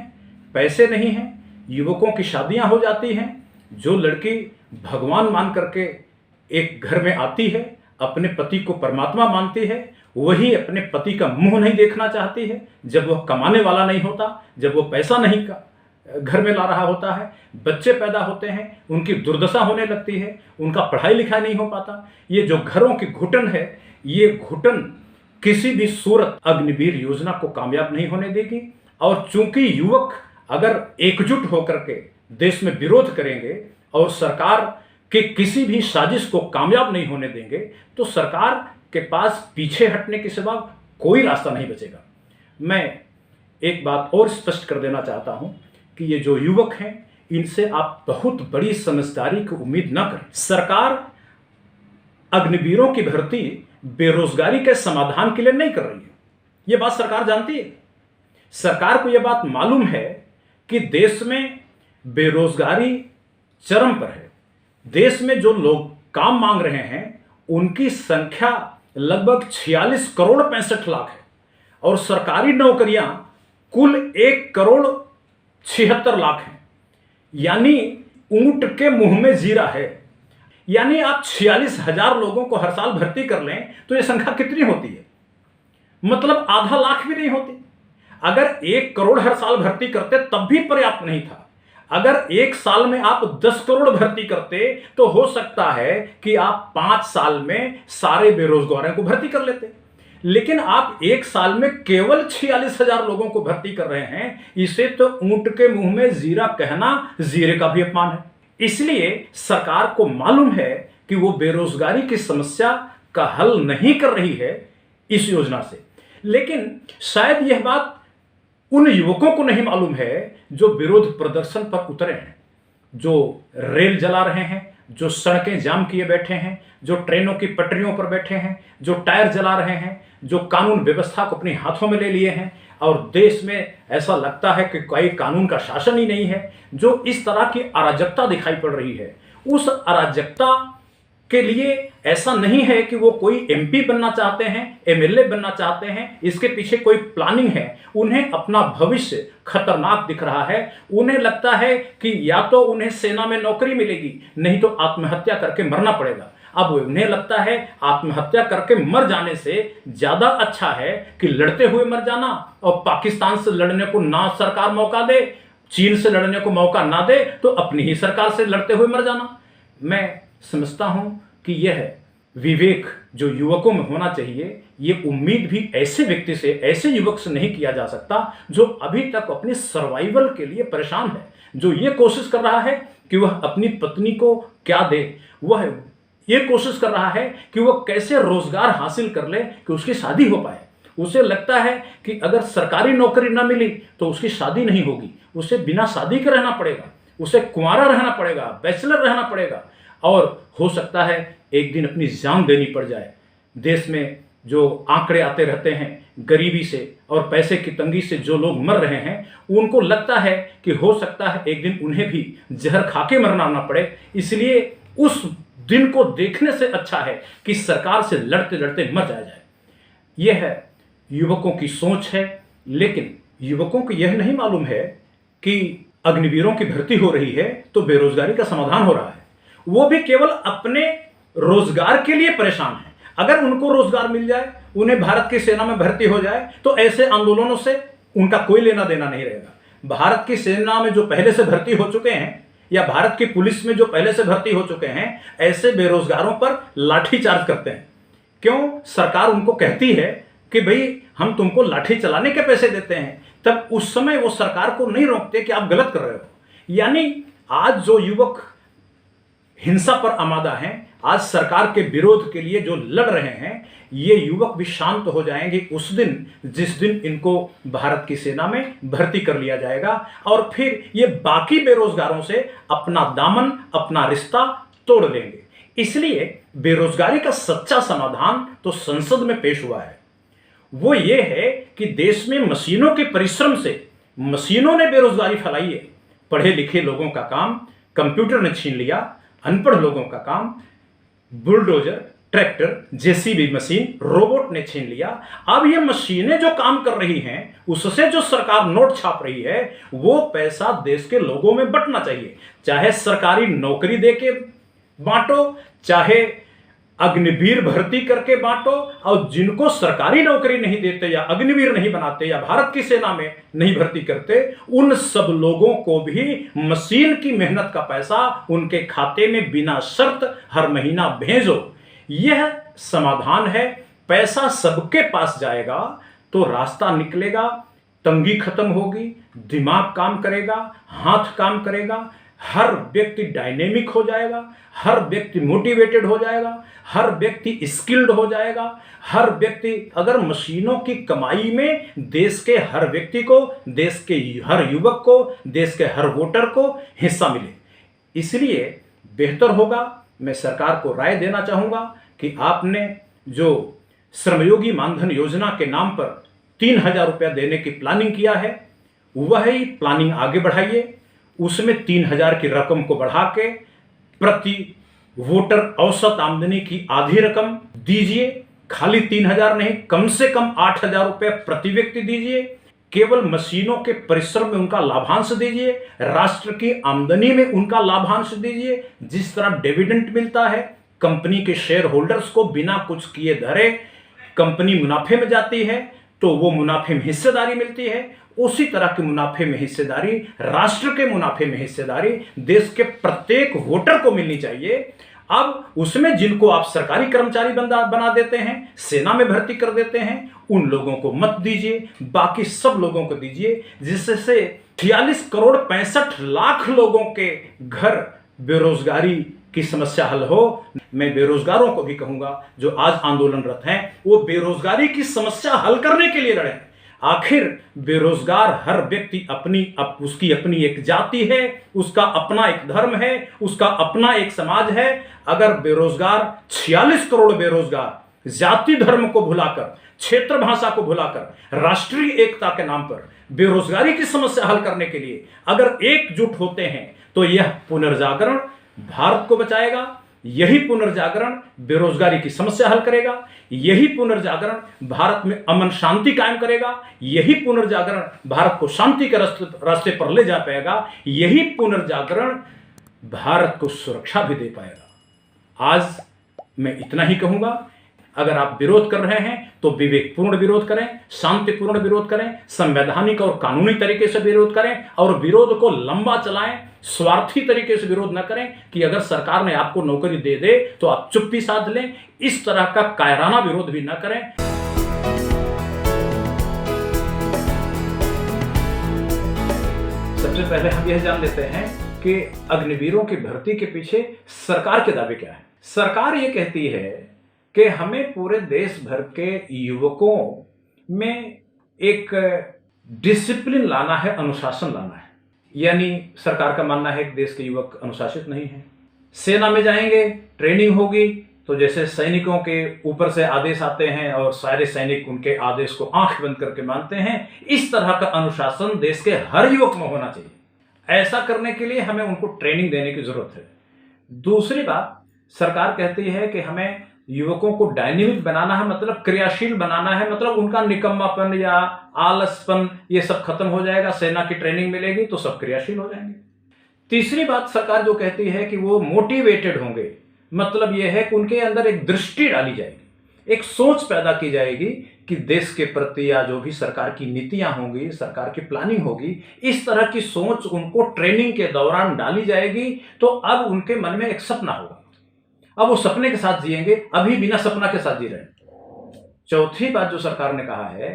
पैसे नहीं हैं, युवकों की शादियां हो जाती हैं। जो लड़की भगवान मान करके एक घर में आती है, अपने पति को परमात्मा मानती है, वही अपने पति का मुंह नहीं देखना चाहती है जब वह कमाने वाला नहीं होता, जब वो पैसा नहीं घर में ला रहा होता है। बच्चे पैदा होते हैं, उनकी दुर्दशा होने लगती है, उनका पढ़ाई लिखाई नहीं हो पाता। ये जो घरों की घुटन है, ये घुटन किसी भी सूरत अग्निवीर योजना को कामयाब नहीं होने देगी। और चूंकि युवक अगर एकजुट होकर के देश में विरोध करेंगे और सरकार के किसी भी साजिश को कामयाब नहीं होने देंगे, तो सरकार के पास पीछे हटने के सिवा कोई रास्ता नहीं बचेगा। मैं एक बात और स्पष्ट कर देना चाहता हूं कि ये जो युवक हैं, इनसे आप बहुत बड़ी समझदारी की उम्मीद न करें। सरकार अग्निवीरों की भर्ती बेरोजगारी के समाधान के लिए नहीं कर रही है, यह बात सरकार जानती है। सरकार को यह बात मालूम है कि देश में बेरोजगारी चरम पर है। देश में जो लोग काम मांग रहे हैं उनकी संख्या लगभग 46 करोड़ 65 लाख है, और सरकारी नौकरियां कुल 1 करोड़ 76 लाख हैं। यानी ऊंट के मुंह में जीरा है। यानी आप 46,000 लोगों को हर साल भर्ती कर लें तो यह संख्या कितनी होती है? मतलब आधा लाख भी नहीं होती। अगर 1 करोड़ हर साल भर्ती करते तब भी पर्याप्त नहीं था। अगर 1 साल में आप 10 करोड़ भर्ती करते तो हो सकता है कि आप 5 साल में सारे बेरोजगारों को भर्ती कर लेते। लेकिन आप 1 साल में केवल 46,000 लोगों को भर्ती कर रहे हैं। इसे तो ऊंट के मुंह में जीरा कहना जीरे का भी अपमान है। इसलिए सरकार को मालूम है कि वो बेरोजगारी की समस्या का हल नहीं कर रही है इस योजना से। लेकिन शायद यह बात उन युवकों को नहीं मालूम है जो विरोध प्रदर्शन पर उतरे हैं, जो रेल जला रहे हैं, जो सड़कें जाम किए बैठे हैं, जो ट्रेनों की पटरियों पर बैठे हैं, जो टायर जला रहे हैं, जो कानून व्यवस्था को अपने हाथों में ले लिए हैं और देश में ऐसा लगता है कि कोई कानून का शासन ही नहीं है। जो इस तरह की अराजकता दिखाई पड़ रही है, उस अराजकता के लिए ऐसा नहीं है कि वो कोई एमपी बनना चाहते हैं, एमएलए बनना चाहते हैं, इसके पीछे कोई प्लानिंग है। उन्हें अपना भविष्य खतरनाक दिख रहा है। उन्हें लगता है कि या तो उन्हें सेना में नौकरी मिलेगी, नहीं तो आत्महत्या करके मरना पड़ेगा। अब उन्हें लगता है आत्महत्या करके मर जाने से ज्यादा अच्छा है कि लड़ते हुए मर जाना, और पाकिस्तान से लड़ने को ना सरकार मौका दे, चीन से लड़ने को मौका ना दे, तो अपनी ही सरकार से लड़ते हुए मर जाना। मैं समझता हूं कि यह विवेक जो युवकों में होना चाहिए, ये उम्मीद भी ऐसे व्यक्ति से, ऐसे युवक से नहीं किया जा सकता जो अभी तक अपनी सर्वाइवल के लिए परेशान है, जो ये कोशिश कर रहा है कि वह अपनी पत्नी को क्या दे, वह ये कोशिश कर रहा है कि वह कैसे रोजगार हासिल कर ले कि उसकी शादी हो पाए। उसे लगता है कि अगर सरकारी नौकरी ना मिली तो उसकी शादी नहीं होगी, उसे बिना शादी के रहना पड़ेगा, उसे कुंवारा रहना पड़ेगा, बैचलर रहना पड़ेगा, और हो सकता है एक दिन अपनी जान देनी पड़ जाए। देश में जो आंकड़े आते रहते हैं गरीबी से और पैसे की तंगी से जो लोग मर रहे हैं, उनको लगता है कि हो सकता है एक दिन उन्हें भी जहर खा के मरना ना पड़े। इसलिए उस दिन को देखने से अच्छा है कि सरकार से लड़ते लड़ते मर जाया जाए। यह है युवकों की सोच है। लेकिन युवकों को यह नहीं मालूम है कि अग्निवीरों की भर्ती हो रही है तो बेरोजगारी का समाधान हो रहा है। वो भी केवल अपने रोजगार के लिए परेशान है। अगर उनको रोजगार मिल जाए, उन्हें भारत की सेना में भर्ती हो जाए, तो ऐसे आंदोलनों से उनका कोई लेना देना नहीं रहेगा। भारत की सेना में जो पहले से भर्ती हो चुके हैं या भारत की पुलिस में जो पहले से भर्ती हो चुके हैं, ऐसे बेरोजगारों पर लाठीचार्ज करते हैं। क्यों? सरकार उनको कहती है कि भाई हम तुमको लाठी चलाने के पैसे देते हैं। तब उस समय वो सरकार को नहीं रोकते कि आप गलत कर रहे हो। यानी आज जो युवक हिंसा पर आमादा हैं, आज सरकार के विरोध के लिए जो लड़ रहे हैं, ये युवक भी शांत हो जाएंगे उस दिन जिस दिन इनको भारत की सेना में भर्ती कर लिया जाएगा। और फिर ये बाकी बेरोजगारों से अपना दामन, अपना रिश्ता तोड़ लेंगे। इसलिए बेरोजगारी का सच्चा समाधान तो संसद में पेश हुआ है। वो ये है कि देश में मशीनों के परिश्रम से मशीनों ने बेरोजगारी फैलाई है। पढ़े लिखे लोगों का काम कंप्यूटर ने छीन लिया, अनपढ़ लोगों का काम bulldozer, tractor, JCB machine, robot ने छीन लिया। अब ये मशीनें जो काम कर रही हैं, उससे जो सरकार नोट छाप रही है, वो पैसा देश के लोगों में बंटना चाहिए। चाहे सरकारी नौकरी देके बांटो, चाहे अग्निवीर भर्ती करके बांटो, और जिनको सरकारी नौकरी नहीं देते या अग्निवीर नहीं बनाते या भारत की सेना में नहीं भर्ती करते, उन सब लोगों को भी मशीन की मेहनत का पैसा उनके खाते में बिना शर्त हर महीना भेजो। यह समाधान है। पैसा सबके पास जाएगा तो रास्ता निकलेगा, तंगी खत्म होगी, दिमाग काम करेगा, हाथ काम करेगा, हर व्यक्ति डायनेमिक हो जाएगा, हर व्यक्ति मोटिवेटेड हो जाएगा, हर व्यक्ति स्किल्ड हो जाएगा। हर व्यक्ति, अगर मशीनों की कमाई में देश के हर व्यक्ति को, देश के हर युवक को, देश के हर वोटर को हिस्सा मिले, इसलिए बेहतर होगा। मैं सरकार को राय देना चाहूँगा कि आपने जो श्रमयोगी मानधन योजना के नाम पर 3,000 रुपया देने की प्लानिंग किया है, वह ही प्लानिंग आगे बढ़ाइए। उसमें 3,000 की रकम को बढ़ा के प्रति वोटर औसत आमदनी की आधी रकम दीजिए। खाली 3,000 नहीं, कम से कम 8,000 रुपये प्रति व्यक्ति दीजिए। केवल मशीनों के परिश्रम में उनका लाभांश दीजिए, राष्ट्र की आमदनी में उनका लाभांश दीजिए। जिस तरह डिविडेंड मिलता है, कंपनी के शेयर होल्डर्स को बिना कुछ किए धरे कंपनी मुनाफे में जाती है तो वो मुनाफे में हिस्सेदारी मिलती है, उसी तरह के मुनाफे में हिस्सेदारी, राष्ट्र के मुनाफे में हिस्सेदारी देश के प्रत्येक वोटर को मिलनी चाहिए। अब उसमें जिनको आप सरकारी कर्मचारी बना देते हैं, सेना में भर्ती कर देते हैं, उन लोगों को मत दीजिए, बाकी सब लोगों को दीजिए, जिससे 46 करोड़ 65 लाख लोगों के घर बेरोजगारी की समस्या हल हो। मैं बेरोजगारों को भी कहूंगा जो आज आंदोलनरत हैं, वो बेरोजगारी की समस्या हल करने के लिए लड़ें। आखिर बेरोजगार हर व्यक्ति उसकी अपनी एक जाति है, उसका अपना एक धर्म है, उसका अपना एक समाज है। अगर बेरोजगार 46 करोड़ बेरोजगार जाति धर्म को भुलाकर, क्षेत्र भाषा को भुलाकर, राष्ट्रीय एकता के नाम पर बेरोजगारी की समस्या हल करने के लिए अगर एकजुट होते हैं, तो यह पुनर्जागरण भारत को बचाएगा। यही पुनर्जागरण बेरोजगारी की समस्या हल करेगा। यही पुनर्जागरण भारत में अमन शांति कायम करेगा। यही पुनर्जागरण भारत को शांति के रास्ते पर ले जा पाएगा। यही पुनर्जागरण भारत को सुरक्षा भी दे पाएगा। आज मैं इतना ही कहूंगा। अगर आप विरोध कर रहे हैं तो विवेकपूर्ण विरोध करें, शांतिपूर्ण विरोध करें, संवैधानिक और कानूनी तरीके से विरोध करें, और विरोध को लंबा चलाएं। स्वार्थी तरीके से विरोध न करें कि अगर सरकार ने आपको नौकरी दे दे तो आप चुप्पी साध लें। इस तरह का कायराना विरोध भी न करें। सबसे पहले हम यह जान लेते हैं कि अग्निवीरों की भर्ती के पीछे सरकार के दावे क्या है। सरकार ये कहती है कि हमें पूरे देश भर के युवकों में एक डिसिप्लिन लाना है, अनुशासन लाना है। यानी सरकार का मानना है कि देश के युवक अनुशासित नहीं हैं। सेना में जाएंगे, ट्रेनिंग होगी, तो जैसे सैनिकों के ऊपर से आदेश आते हैं और सारे सैनिक उनके आदेश को आंख बंद करके मानते हैं, इस तरह का अनुशासन देश के हर युवक में होना चाहिए। ऐसा करने के लिए हमें उनको ट्रेनिंग देने की जरूरत है। दूसरी बात, सरकार कहती है कि हमें युवकों को डायनेमिक बनाना है, मतलब क्रियाशील बनाना है, मतलब उनका निकम्मापन या आलसपन ये सब खत्म हो जाएगा, सेना की ट्रेनिंग मिलेगी तो सब क्रियाशील हो जाएंगे। तीसरी बात सरकार जो कहती है कि वो मोटिवेटेड होंगे, मतलब यह है कि उनके अंदर एक दृष्टि डाली जाएगी, एक सोच पैदा की जाएगी कि देश के प्रति या जो भी सरकार की नीतियां होंगी, सरकार की प्लानिंग होगी, इस तरह की सोच उनको ट्रेनिंग के दौरान डाली जाएगी। तो अब उनके मन में एक सपना होगा, अब वो सपने के साथ जिएंगे, अभी बिना सपना के साथ जी रहे हैं। चौथी बात जो सरकार ने कहा है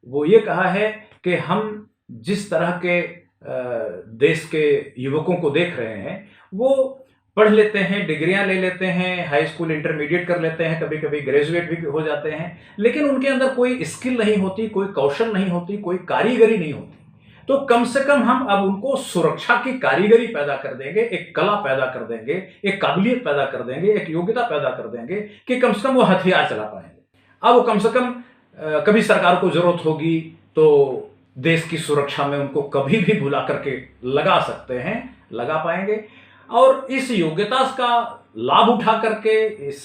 वो ये कहा है कि हम जिस तरह के देश के युवकों को देख रहे हैं, वो पढ़ लेते हैं, डिग्रियां ले लेते हैं, हाई स्कूल इंटरमीडिएट कर लेते हैं, कभी कभी ग्रेजुएट भी हो जाते हैं, लेकिन उनके अंदर कोई स्किल नहीं होती, कोई कौशल नहीं होती, कोई कारीगरी नहीं होती। तो कम से कम हम अब उनको सुरक्षा की कारीगरी पैदा कर देंगे, एक कला पैदा कर देंगे, एक काबिलियत पैदा कर देंगे, एक योग्यता पैदा कर देंगे कि कम से कम वो हथियार चला पाएंगे। अब वो कम से कम कभी सरकार को जरूरत होगी तो देश की सुरक्षा में उनको कभी भी बुला करके लगा सकते हैं, लगा पाएंगे। और इस योग्यता का लाभ उठा करके, इस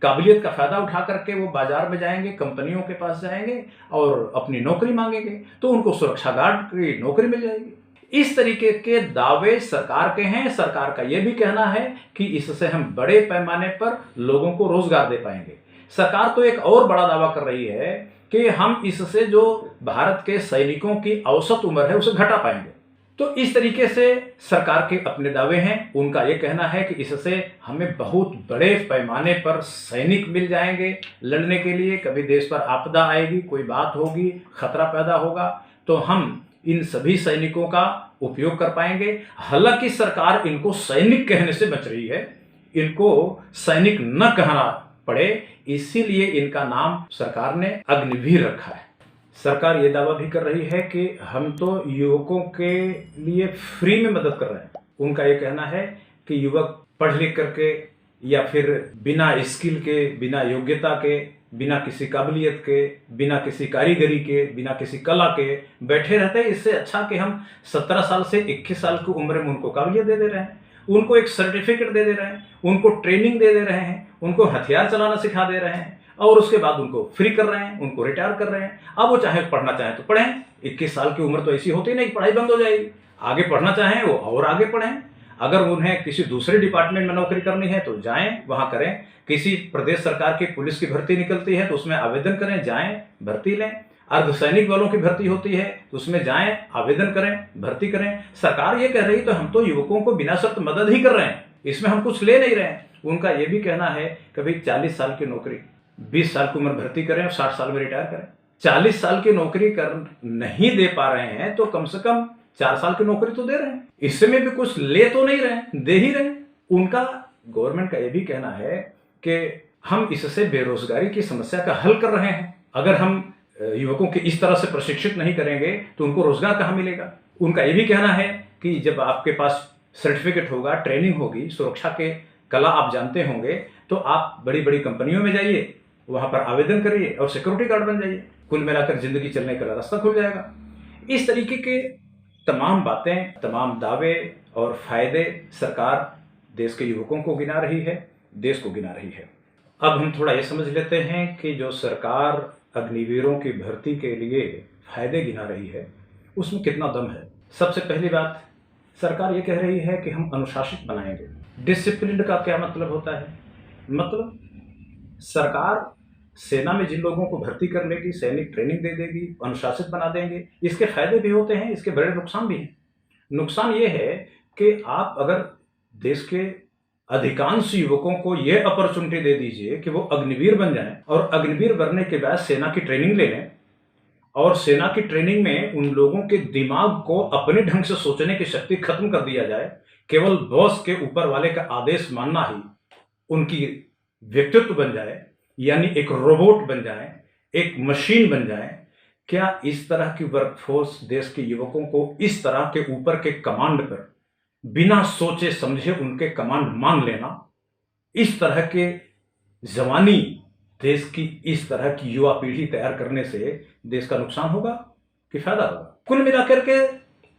काबिलियत का फायदा उठा करके वो बाजार में जाएंगे, कंपनियों के पास जाएंगे और अपनी नौकरी मांगेंगे, तो उनको सुरक्षा गार्ड की नौकरी मिल जाएगी। इस तरीके के दावे सरकार के हैं। सरकार का यह भी कहना है कि इससे हम बड़े पैमाने पर लोगों को रोजगार दे पाएंगे। सरकार तो एक और बड़ा दावा कर रही है कि हम इससे जो भारत के सैनिकों की औसत उम्र है उसे घटा पाएंगे। तो इस तरीके से सरकार के अपने दावे हैं। उनका यह कहना है कि इससे हमें बहुत बड़े पैमाने पर सैनिक मिल जाएंगे लड़ने के लिए। कभी देश पर आपदा आएगी, कोई बात होगी, खतरा पैदा होगा, तो हम इन सभी सैनिकों का उपयोग कर पाएंगे। हालांकि सरकार इनको सैनिक कहने से बच रही है, इनको सैनिक न कहना पड़े, इसीलिए इनका नाम सरकार ने अग्निवीर रखा है। सरकार ये दावा भी कर रही है कि हम तो युवकों के लिए फ्री में मदद कर रहे हैं। उनका ये कहना है कि युवक पढ़ लिख करके या फिर बिना स्किल के, बिना योग्यता के, बिना किसी काबिलियत के, बिना किसी कारीगरी के, बिना किसी कला के बैठे रहते हैं। इससे अच्छा कि हम 17 साल से 21 साल की उम्र में उनको काबिलियत दे रहे हैं, उनको एक सर्टिफिकेट दे रहे हैं, उनको ट्रेनिंग दे रहे हैं, उनको हथियार चलाना सिखा दे रहे हैं और उसके बाद उनको फ्री कर रहे हैं, उनको रिटायर कर रहे हैं। अब वो चाहे पढ़ना चाहें तो पढ़ें। 21 साल की उम्र तो ऐसी होती नहीं, पढ़ाई बंद हो जाएगी। आगे पढ़ना चाहें वो और आगे पढ़ें। अगर उन्हें किसी दूसरे डिपार्टमेंट में नौकरी करनी है तो जाएं, वहां करें। किसी प्रदेश सरकार की पुलिस की भर्ती निकलती है तो उसमें आवेदन करें, जाएं, भर्ती लें। अर्धसैनिक बलों की भर्ती होती है तो उसमें जाएं, आवेदन करें, भर्ती करें। सरकार ये कह रही तो हम तो युवकों को बिना शर्त मदद ही कर रहे हैं, इसमें हम कुछ ले नहीं रहे हैं। उनका ये भी कहना है कभी 40 साल की नौकरी 20 साल की उम्र भर्ती करें और 60 साल में रिटायर करें। 40 साल की नौकरी कर नहीं दे पा रहे हैं तो कम से कम 4 साल की नौकरी तो दे रहे हैं, इसमें भी कुछ ले तो नहीं रहे, दे ही रहे। उनका, गवर्नमेंट का यह भी कहना है कि हम इससे बेरोजगारी की समस्या का हल कर रहे हैं। अगर हम युवकों के इस तरह से प्रशिक्षित नहीं करेंगे तो उनको रोजगार कहाँ मिलेगा। उनका यह भी कहना है कि जब आपके पास सर्टिफिकेट होगा, ट्रेनिंग होगी, सुरक्षा के कला आप जानते होंगे, तो आप बड़ी बड़ी कंपनियों में जाइए, वहां पर आवेदन करिए और सिक्योरिटी गार्ड बन जाइए। कुल मिलाकर जिंदगी चलने का रास्ता खुल जाएगा। इस तरीके के तमाम बातें, तमाम दावे और फायदे सरकार देश के युवकों को गिना रही है, देश को गिना रही है। अब हम थोड़ा ये समझ लेते हैं कि जो सरकार अग्निवीरों की भर्ती के लिए फायदे गिना रही है उसमें कितना दम है। सबसे पहली बात, सरकार ये कह रही है कि हम अनुशासित बनाएंगे। डिसिप्लिन का क्या मतलब होता है? मतलब सरकार सेना में जिन लोगों को भर्ती कर लेगी, सैनिक ट्रेनिंग दे देगी, अनुशासित बना देंगे। इसके फायदे भी होते हैं, इसके बड़े नुकसान भी हैं। नुकसान ये है कि आप अगर देश के अधिकांश युवकों को यह अपॉर्चुनिटी दे दीजिए कि वो अग्निवीर बन जाएं और अग्निवीर बनने के बाद सेना की ट्रेनिंग ले लें और सेना की ट्रेनिंग में उन लोगों के दिमाग को अपने ढंग से सोचने की शक्ति खत्म कर दिया जाए, केवल बॉस के ऊपर वाले का आदेश मानना ही उनकी व्यक्तित्व बन जाए, यानी एक रोबोट बन जाए, एक मशीन बन जाए। क्या इस तरह की वर्कफोर्स देश के युवकों को इस तरह के ऊपर के कमांड पर बिना सोचे समझे उनके कमांड मान लेना, इस तरह के जवानी देश की इस तरह की युवा पीढ़ी तैयार करने से देश का नुकसान होगा कि फायदा होगा? कुल मिलाकर के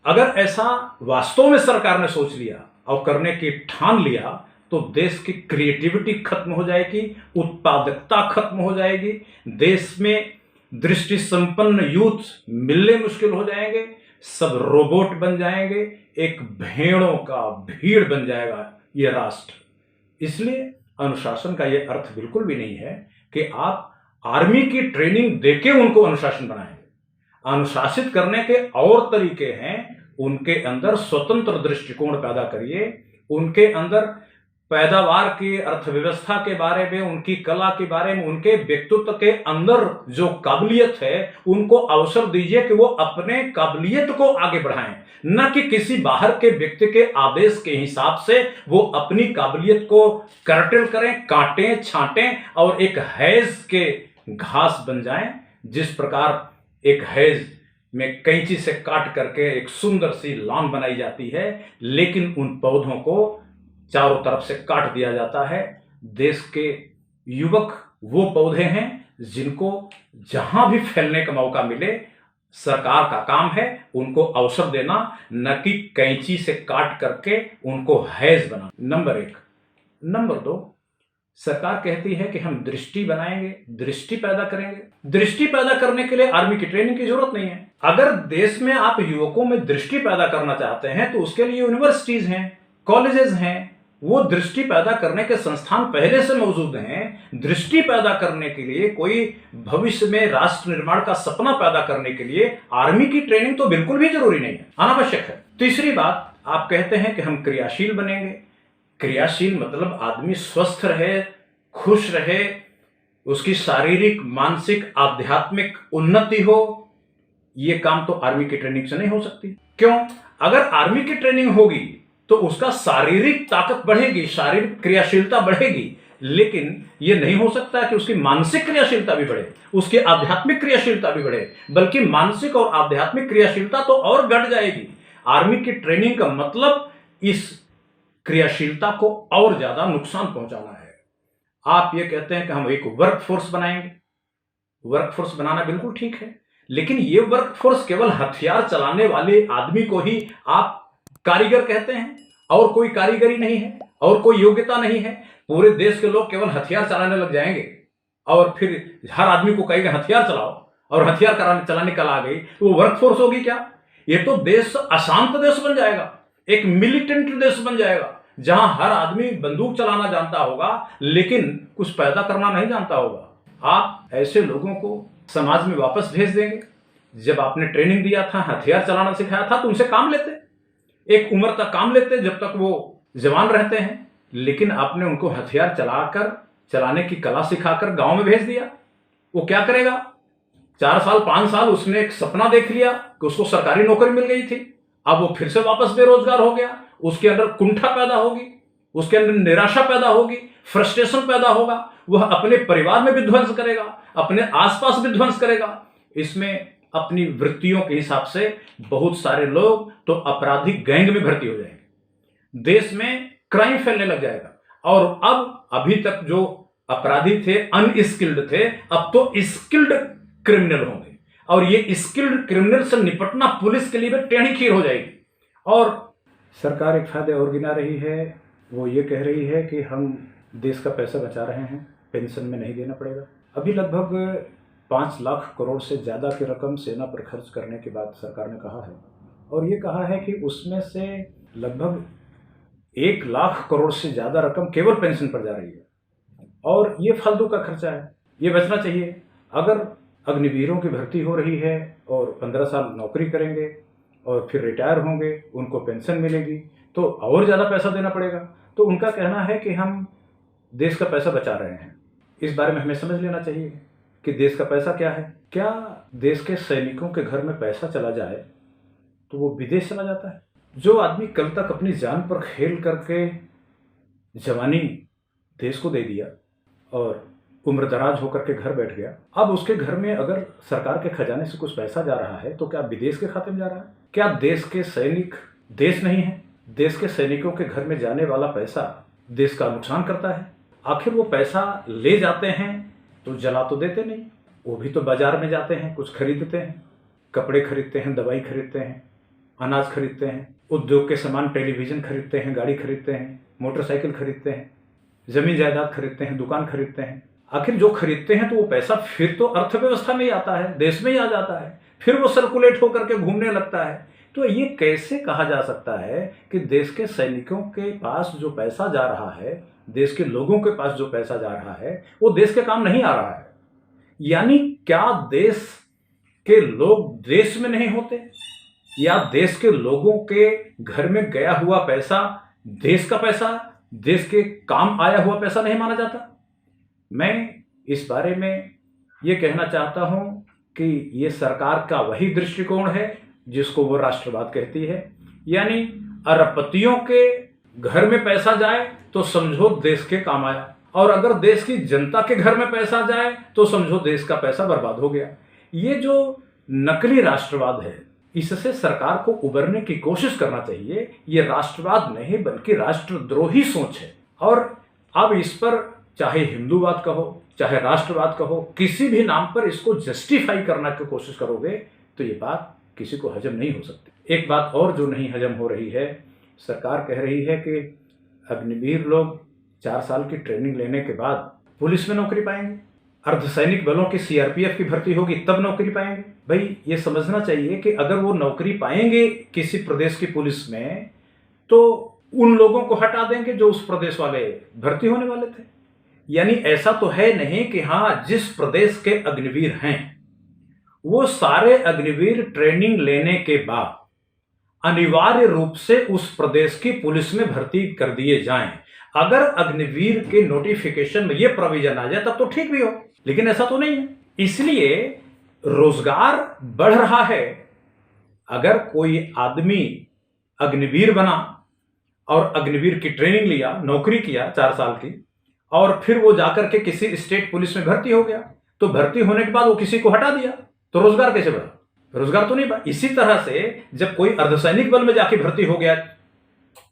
अगर ऐसा वास्तव में सरकार ने सोच लिया और करने की ठान लिया तो देश की क्रिएटिविटी खत्म हो जाएगी, उत्पादकता खत्म हो जाएगी, देश में दृष्टि संपन्न यूथ मिलने मुश्किल हो जाएंगे, सब रोबोट बन जाएंगे, एक भेड़ों का भीड़ बन जाएगा यह राष्ट्र। इसलिए अनुशासन का यह अर्थ बिल्कुल भी नहीं है कि आप आर्मी की ट्रेनिंग देके उनको अनुशासन बनाएंगे। अनुशासित करने के और तरीके हैं, उनके अंदर स्वतंत्र दृष्टिकोण पैदा करिए, उनके अंदर पैदावार की अर्थव्यवस्था के बारे में, उनकी कला के बारे में, उनके व्यक्तित्व के अंदर जो काबिलियत है उनको अवसर दीजिए कि वो अपने काबिलियत को आगे बढ़ाएं, न कि किसी बाहर के व्यक्ति के आदेश के हिसाब से वो अपनी काबिलियत को कर्टेल करें, काटें, छांटें और एक हैज के घास बन जाएं। जिस प्रकार एक हैज में कैंची से काट करके एक सुंदर सी लॉन बनाई जाती है, लेकिन उन पौधों को चारों तरफ से काट दिया जाता है। देश के युवक वो पौधे हैं जिनको जहां भी फैलने का मौका मिले सरकार का काम है उनको अवसर देना, न कि कैंची से काट करके उनको हैज बनाना। नंबर 1। नंबर 2, सरकार कहती है कि हम दृष्टि बनाएंगे, दृष्टि पैदा करेंगे। दृष्टि पैदा करने के लिए आर्मी की ट्रेनिंग की जरूरत नहीं है। अगर देश में आप युवकों में दृष्टि पैदा करना चाहते हैं तो उसके लिए यूनिवर्सिटीज हैं, कॉलेजेस हैं, वो दृष्टि पैदा करने के संस्थान पहले से मौजूद हैं। दृष्टि पैदा करने के लिए, कोई भविष्य में राष्ट्र निर्माण का सपना पैदा करने के लिए आर्मी की ट्रेनिंग तो बिल्कुल भी जरूरी नहीं है, अनावश्यक है। तीसरी बात, आप कहते हैं कि हम क्रियाशील बनेंगे। क्रियाशील मतलब आदमी स्वस्थ रहे, खुश रहे, उसकी शारीरिक, मानसिक, आध्यात्मिक उन्नति हो। यह काम तो आर्मी की ट्रेनिंग से नहीं हो सकती। क्यों? अगर आर्मी की ट्रेनिंग होगी तो उसका शारीरिक ताकत बढ़ेगी, शारीरिक क्रियाशीलता बढ़ेगी, लेकिन यह नहीं हो सकता कि उसकी मानसिक क्रियाशीलता भी बढ़े, उसकी आध्यात्मिक क्रियाशीलता भी बढ़े, बल्कि मानसिक और आध्यात्मिक क्रियाशीलता तो और घट जाएगी। आर्मी की ट्रेनिंग का मतलब इस क्रियाशीलता को और ज्यादा नुकसान पहुंचाना है। आप ये कहते हैं कि हम एक वर्क फोर्स बनाएंगे। वर्क फोर्स बनाना बिल्कुल ठीक है, लेकिन ये वर्क फोर्स केवल हथियार चलाने वाले आदमी को ही आप कारीगर कहते हैं, और कोई कारीगरी नहीं है और कोई योग्यता नहीं है। पूरे देश के लोग केवल हथियार चलाने लग जाएंगे और फिर हर आदमी को कहेंगे हथियार चलाओ, और हथियार चलाने कल आ गई तो वो वर्क फोर्स होगी क्या? ये तो देश अशांत देश बन जाएगा, एक मिलिटेंट देश बन जाएगा, जहां हर आदमी बंदूक चलाना जानता होगा लेकिन कुछ पैदा करना नहीं जानता होगा। आप ऐसे लोगों को समाज में वापस भेज देंगे। जब आपने ट्रेनिंग दिया था, हथियार चलाना सिखाया था, तो उनसे काम लेते, एक उम्र तक काम लेते जब तक वो जवान रहते हैं, लेकिन आपने उनको हथियार चलाने की कला सिखाकर गांव में भेज दिया। वो क्या करेगा? 4 साल 5 साल उसने एक सपना देख लिया कि उसको सरकारी नौकरी मिल गई थी, अब वो फिर से वापस बेरोजगार हो गया। उसके अंदर कुंठा पैदा होगी, उसके अंदर निराशा पैदा होगी, फ्रस्ट्रेशन पैदा होगा, वह अपने परिवार में विध्वंस करेगा, अपने आसपास विध्वंस करेगा। इसमें अपनी वृत्तियों के हिसाब से बहुत सारे लोग तो आपराधिक गैंग में भर्ती हो जाएंगे, देश में क्राइम फैलने लग जाएगा। और अब अभी तक जो अपराधी थे अनस्किल्ड थे, अब तो स्किल्ड क्रिमिनल होंगे, और ये स्किल्ड क्रिमिनल से निपटना पुलिस के लिए भी टेढ़ी खीर हो जाएगी। और सरकार एक फायदे और गिना रही है, वो ये कह रही है कि हम देश का पैसा बचा रहे हैं, पेंशन में नहीं देना पड़ेगा। अभी लगभग 5 लाख करोड़ से ज़्यादा की रकम सेना पर खर्च करने के बाद सरकार ने कहा है, और ये कहा है कि उसमें से लगभग 1 लाख करोड़ से ज़्यादा रकम केवल पेंशन पर जा रही है, और ये फालतू का खर्चा है, ये बचना चाहिए। अगर अग्निवीरों की भर्ती हो रही है और 15 साल नौकरी करेंगे और फिर रिटायर होंगे, उनको पेंशन मिलेगी, तो और ज़्यादा पैसा देना पड़ेगा। तो उनका कहना है कि हम देश का पैसा बचा रहे हैं। इस बारे में हमें समझ लेना चाहिए कि देश का पैसा क्या है। क्या देश के सैनिकों के घर में पैसा चला जाए तो वो विदेश चला जाता है? जो आदमी कल तक अपनी जान पर खेल करके जवानी देश को दे दिया और उम्र दराज होकर के घर बैठ गया, अब उसके घर में अगर सरकार के खजाने से कुछ पैसा जा रहा है तो क्या विदेश के खाते में जा रहा है? क्या देश के सैनिक देश नहीं है? देश के सैनिकों के घर में जाने वाला पैसा देश का नुकसान करता है। आखिर वो पैसा ले जाते हैं तो जला तो देते नहीं, वो भी तो बाजार में जाते हैं, कुछ खरीदते हैं, कपड़े खरीदते हैं, दवाई खरीदते हैं, अनाज खरीदते हैं, उद्योग के सामान, टेलीविज़न खरीदते हैं, गाड़ी खरीदते हैं, मोटरसाइकिल खरीदते हैं, ज़मीन जायदाद खरीदते हैं, दुकान खरीदते हैं। आखिर जो खरीदते हैं तो वो पैसा फिर तो अर्थव्यवस्था में ही आता है, देश में ही आ जाता है, फिर वो सर्कुलेट होकर के घूमने लगता है। तो ये कैसे कहा जा सकता है कि देश के सैनिकों के पास जो पैसा जा रहा है, देश के लोगों के पास जो पैसा जा रहा है, वो देश के काम नहीं आ रहा है? यानी क्या देश के लोग देश में नहीं होते, या देश के लोगों के घर में गया हुआ पैसा देश का पैसा, देश के काम आया हुआ पैसा नहीं माना जाता? मैं इस बारे में ये कहना चाहता हूं कि ये सरकार का वही दृष्टिकोण है जिसको वो राष्ट्रवाद कहती है। यानी अरबपतियों के घर में पैसा जाए तो समझो देश के काम आया, और अगर देश की जनता के घर में पैसा जाए तो समझो देश का पैसा बर्बाद हो गया। ये जो नकली राष्ट्रवाद है, इससे सरकार को उबरने की कोशिश करना चाहिए। ये राष्ट्रवाद नहीं बल्कि राष्ट्रद्रोही सोच है। और अब इस पर चाहे हिंदूवाद कहो, चाहे राष्ट्रवाद कहो, किसी भी नाम पर इसको जस्टिफाई करने की कोशिश करोगे तो ये बात किसी को हजम नहीं हो सकती। एक बात और जो नहीं हजम हो रही है, सरकार कह रही है कि अग्निवीर लोग 4 साल की ट्रेनिंग लेने के बाद पुलिस में नौकरी पाएंगे, अर्धसैनिक बलों की सीआरपीएफ की भर्ती होगी तब नौकरी पाएंगे। भाई ये समझना चाहिए कि अगर वो नौकरी पाएंगे किसी प्रदेश की पुलिस में तो उन लोगों को हटा देंगे जो उस प्रदेश वाले भर्ती होने वाले थे। यानी ऐसा तो है नहीं कि हाँ, जिस प्रदेश के अग्निवीर हैं वो सारे अग्निवीर ट्रेनिंग लेने के बाद अनिवार्य रूप से उस प्रदेश की पुलिस में भर्ती कर दिए जाएं। अगर अग्निवीर के नोटिफिकेशन में ये प्रोविजन आ जाए तब तो ठीक भी हो, लेकिन ऐसा तो नहीं है। इसलिए रोजगार बढ़ रहा है। अगर कोई आदमी अग्निवीर बना और अग्निवीर की ट्रेनिंग लिया, नौकरी किया 4 साल की, और फिर वो जाकर के किसी स्टेट पुलिस में भर्ती हो गया, तो भर्ती होने के बाद वो किसी को हटा दिया तो रोजगार कैसे बढ़ा? रोजगार तो नहीं बढ़ा। इसी तरह से जब कोई अर्धसैनिक बल में जाके भर्ती हो गया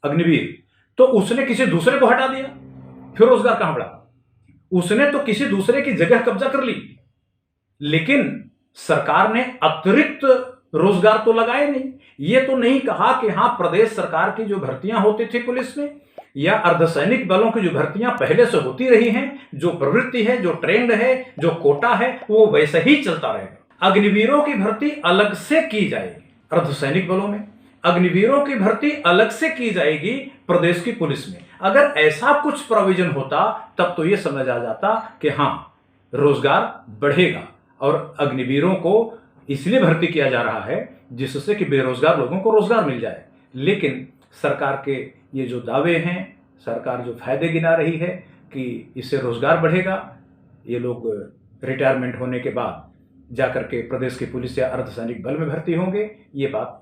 अग्निवीर, तो उसने किसी दूसरे को हटा दिया, फिर रोजगार कहां बढ़ा? उसने तो किसी दूसरे की जगह कब्जा कर ली, लेकिन सरकार ने अतिरिक्त रोजगार तो लगाए नहीं। ये तो नहीं कहा कि हां, प्रदेश सरकार की जो भर्तियां होती थी पुलिस में या अर्धसैनिक बलों की जो भर्तियां पहले से होती रही हैं, जो प्रवृत्ति है, जो ट्रेंड है, जो कोटा है, वो वैसे ही चलता रहेगा। अग्निवीरों की भर्ती अलग से की जाएगी अर्धसैनिक बलों में, अग्निवीरों की भर्ती अलग से की जाएगी प्रदेश की पुलिस में। अगर ऐसा कुछ प्रोविजन होता तब तो यह समझ आ जाता कि हां, रोजगार बढ़ेगा और अग्निवीरों को इसलिए भर्ती किया जा रहा है जिससे कि बेरोजगार लोगों को रोजगार मिल जाए। लेकिन सरकार के ये जो दावे हैं, सरकार जो फायदे गिना रही है कि इससे रोजगार बढ़ेगा, ये लोग रिटायरमेंट होने के बाद जाकर के प्रदेश की पुलिस या अर्धसैनिक बल में भर्ती होंगे, ये बात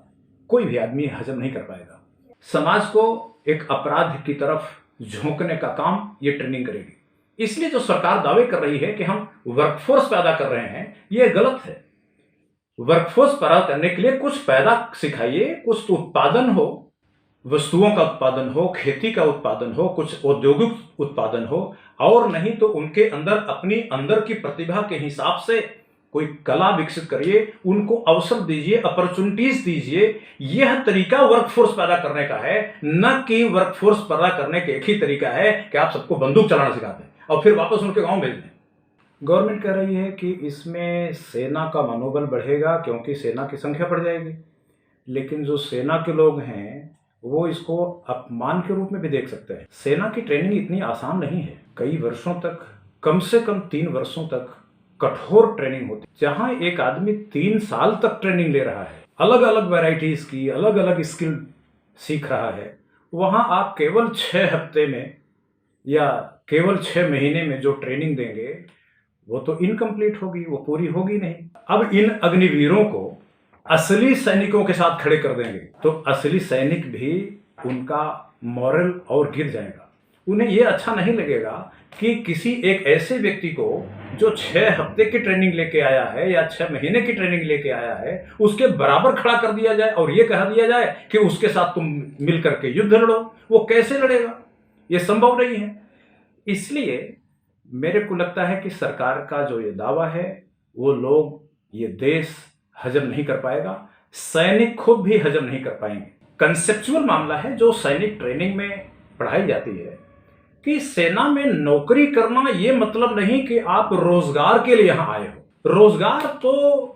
कोई भी आदमी हजम नहीं कर पाएगा। समाज को एक अपराध की तरफ झोंकने का काम ये ट्रेनिंग करेगी। इसलिए जो सरकार दावे कर रही है कि हम वर्कफोर्स पैदा कर रहे हैं, ये गलत है। वर्कफोर्स पैदा करने के लिए कुछ पैदा सिखाइए, कुछ तो उत्पादन हो, वस्तुओं का उत्पादन हो, खेती का उत्पादन हो, कुछ औद्योगिक उत्पादन हो, और नहीं तो उनके अंदर अपनी अंदर की प्रतिभा के हिसाब से कोई कला विकसित करिए, उनको अवसर दीजिए, अपॉर्चुनिटीज दीजिए। यह तरीका वर्कफोर्स पैदा करने का है, न कि वर्कफोर्स पैदा करने का एक ही तरीका है कि आप सबको बंदूक चलाना सिखाते हैं और फिर वापस उनके गांव भेज दें। गवर्नमेंट कह रही है कि इसमें सेना का मनोबल बढ़ेगा क्योंकि सेना की संख्या बढ़ जाएगी, लेकिन जो सेना के लोग हैं वो इसको अपमान के रूप में भी देख सकते हैं। सेना की ट्रेनिंग इतनी आसान नहीं है। कई वर्षों तक, कम से कम 3 वर्षों तक कठोर ट्रेनिंग होती है। जहां एक आदमी 3 साल तक ट्रेनिंग ले रहा है, अलग अलग वैरायटीज की अलग अलग स्किल सीख रहा है, वहां आप केवल 6 हफ्ते में या केवल 6 महीने में जो ट्रेनिंग देंगे वो तो इनकम्प्लीट होगी, वो पूरी होगी नहीं। अब इन अग्निवीरों को असली सैनिकों के साथ खड़े कर देंगे तो असली सैनिक भी उनका मॉरल और गिर जाएगा। उन्हें यह अच्छा नहीं लगेगा कि किसी एक ऐसे व्यक्ति को जो 6 हफ्ते की ट्रेनिंग लेके आया है या 6 महीने की ट्रेनिंग लेके आया है, उसके बराबर खड़ा कर दिया जाए और यह कह दिया जाए कि उसके साथ तुम मिलकर के युद्ध लड़ो। वो कैसे लड़ेगा? यह संभव नहीं है। इसलिए मेरे को लगता है कि सरकार का जो ये दावा है वो लोग, ये देश हजम नहीं कर पाएगा, सैनिक खुद भी हजम नहीं कर पाएंगे। कंसेप्चुअल मामला है जो सैनिक ट्रेनिंग में पढ़ाई जाती है कि सेना में नौकरी करना ये मतलब नहीं कि आप रोजगार के लिए यहां आए हो। रोजगार तो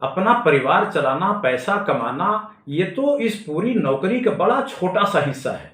अपना परिवार चलाना, पैसा कमाना, ये तो इस पूरी नौकरी का बड़ा छोटा सा हिस्सा है।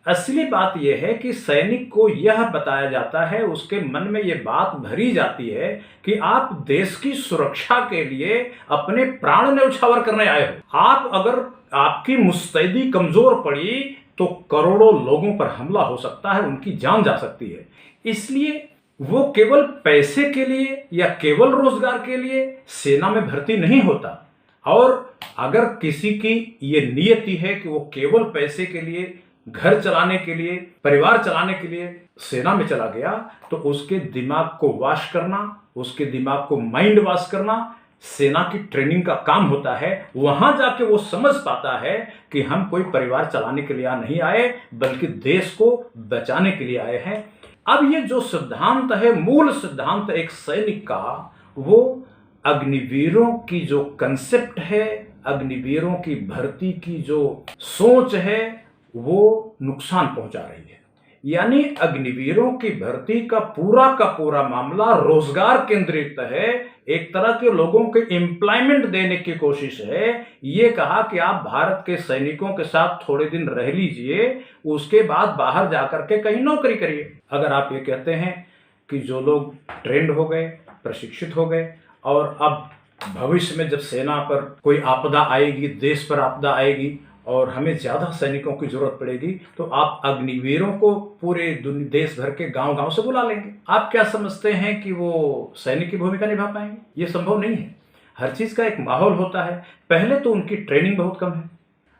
असली बात यह है कि सैनिक को यह बताया जाता है, उसके मन में यह बात भरी जाती है कि आप देश की सुरक्षा के लिए अपने प्राण न्यौछावर करने आए हो। आप अगर आपकी मुस्तैदी कमजोर पड़ी तो करोड़ों लोगों पर हमला हो सकता है, उनकी जान जा सकती है। इसलिए वो केवल पैसे के लिए या केवल रोजगार के लिए सेना में भर्ती नहीं होता। और अगर किसी की ये नियति है कि वो केवल पैसे के लिए, घर चलाने के लिए, परिवार चलाने के लिए सेना में चला गया, तो उसके दिमाग को वॉश करना, उसके दिमाग को माइंड वॉश करना सेना की ट्रेनिंग का काम होता है। वहां जाके वो समझ पाता है कि हम कोई परिवार चलाने के लिए नहीं आए, बल्कि देश को बचाने के लिए आए हैं। अब ये जो सिद्धांत है, मूल सिद्धांत एक सैनिक का, वो अग्निवीरों की जो कंसेप्ट है, अग्निवीरों की भर्ती की जो सोच है, वो नुकसान पहुंचा रही है। यानी अग्निवीरों की भर्ती का पूरा मामला रोजगार केंद्रित है, एक तरह के लोगों के एम्प्लॉयमेंट देने की कोशिश है। ये कहा कि आप भारत के सैनिकों के साथ थोड़े दिन रह लीजिए, उसके बाद बाहर जाकर के कहीं नौकरी करिए। अगर आप ये कहते हैं कि जो लोग ट्रेंड हो गए, प्रशिक्षित हो गए, और अब भविष्य में जब सेना पर कोई आपदा आएगी, देश पर आपदा आएगी और हमें ज्यादा सैनिकों की जरूरत पड़ेगी, तो आप अग्निवीरों को पूरे देश भर के गांव-गांव से बुला लेंगे। आप क्या समझते हैं कि वो सैनिक की भूमिका निभा पाएंगे? ये संभव नहीं है। हर चीज का एक माहौल होता है। पहले तो उनकी ट्रेनिंग बहुत कम है,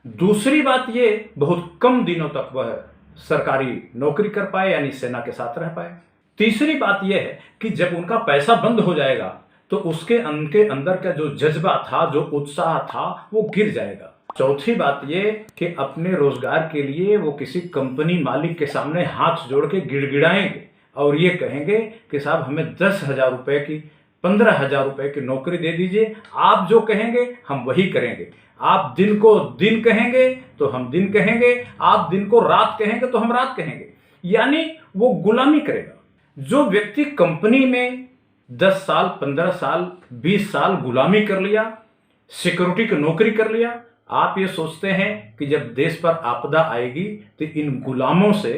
दूसरी बात ये बहुत कम दिनों तक वह सरकारी नौकरी कर पाए, यानी सेना के साथ रह पाए। तीसरी बात यह है कि जब उनका पैसा बंद हो जाएगा तो उनके अंदर का जो जज्बा था, जो उत्साह था, वो गिर जाएगा। चौथी बात ये कि अपने रोजगार के लिए वो किसी कंपनी मालिक के सामने हाथ जोड़ के गिड़गिड़ाएंगे और ये कहेंगे कि साहब हमें 10,000 रुपए की, 15,000 रुपए की नौकरी दे दीजिए, आप जो कहेंगे हम वही करेंगे। आप दिन को दिन कहेंगे तो हम दिन कहेंगे, आप दिन को रात कहेंगे तो हम रात कहेंगे। यानी वो गुलामी करेगा। जो व्यक्ति कंपनी में 10 साल, 15 साल, 20 साल गुलामी कर लिया, सिक्योरिटी की नौकरी कर लिया, आप ये सोचते हैं कि जब देश पर आपदा आएगी तो इन गुलामों से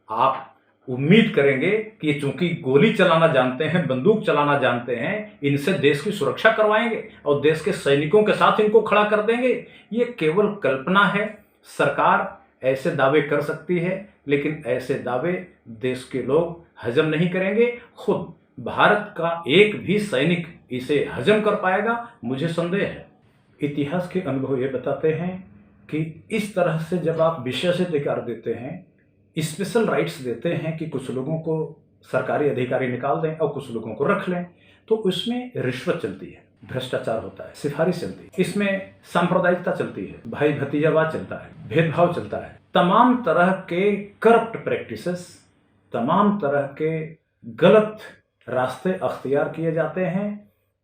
आप उम्मीद करेंगे कि चूंकि गोली चलाना जानते हैं, बंदूक चलाना जानते हैं, इनसे देश की सुरक्षा करवाएंगे और देश के सैनिकों के साथ इनको खड़ा कर देंगे। ये केवल कल्पना है। सरकार ऐसे दावे कर सकती है, लेकिन ऐसे दावे देश के लोग हजम नहीं करेंगे। खुद भारत का एक भी सैनिक इसे हजम कर पाएगा, मुझे संदेह है। इतिहास के अनुभव ये बताते हैं कि इस तरह से जब आप विशेष अधिकार देते हैं, स्पेशल राइट्स देते हैं कि कुछ लोगों को सरकारी अधिकारी निकाल दें और कुछ लोगों को रख लें, तो उसमें रिश्वत चलती है, भ्रष्टाचार होता है, सिफारिश चलती है, इसमें सांप्रदायिकता चलती है, भाई भतीजावाद चलता है, भेदभाव चलता है, तमाम तरह के करप्ट प्रैक्टिसेस, तमाम तरह के गलत रास्ते अख्तियार किए जाते हैं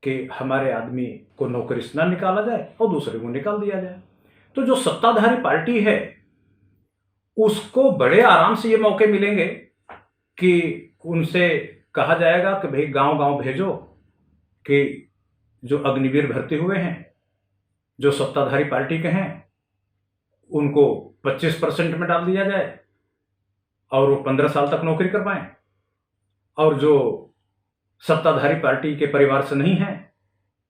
कि हमारे आदमी को नौकरी से ना निकाला जाए और दूसरे को निकाल दिया जाए। तो जो सत्ताधारी पार्टी है उसको बड़े आराम से ये मौके मिलेंगे कि उनसे कहा जाएगा कि भाई गांव-गांव भेजो कि जो अग्निवीर भर्ती हुए हैं, जो सत्ताधारी पार्टी के हैं, उनको 25% में डाल दिया जाए और वो 15 साल तक नौकरी कर पाए, और जो सत्ताधारी पार्टी के परिवार से नहीं है,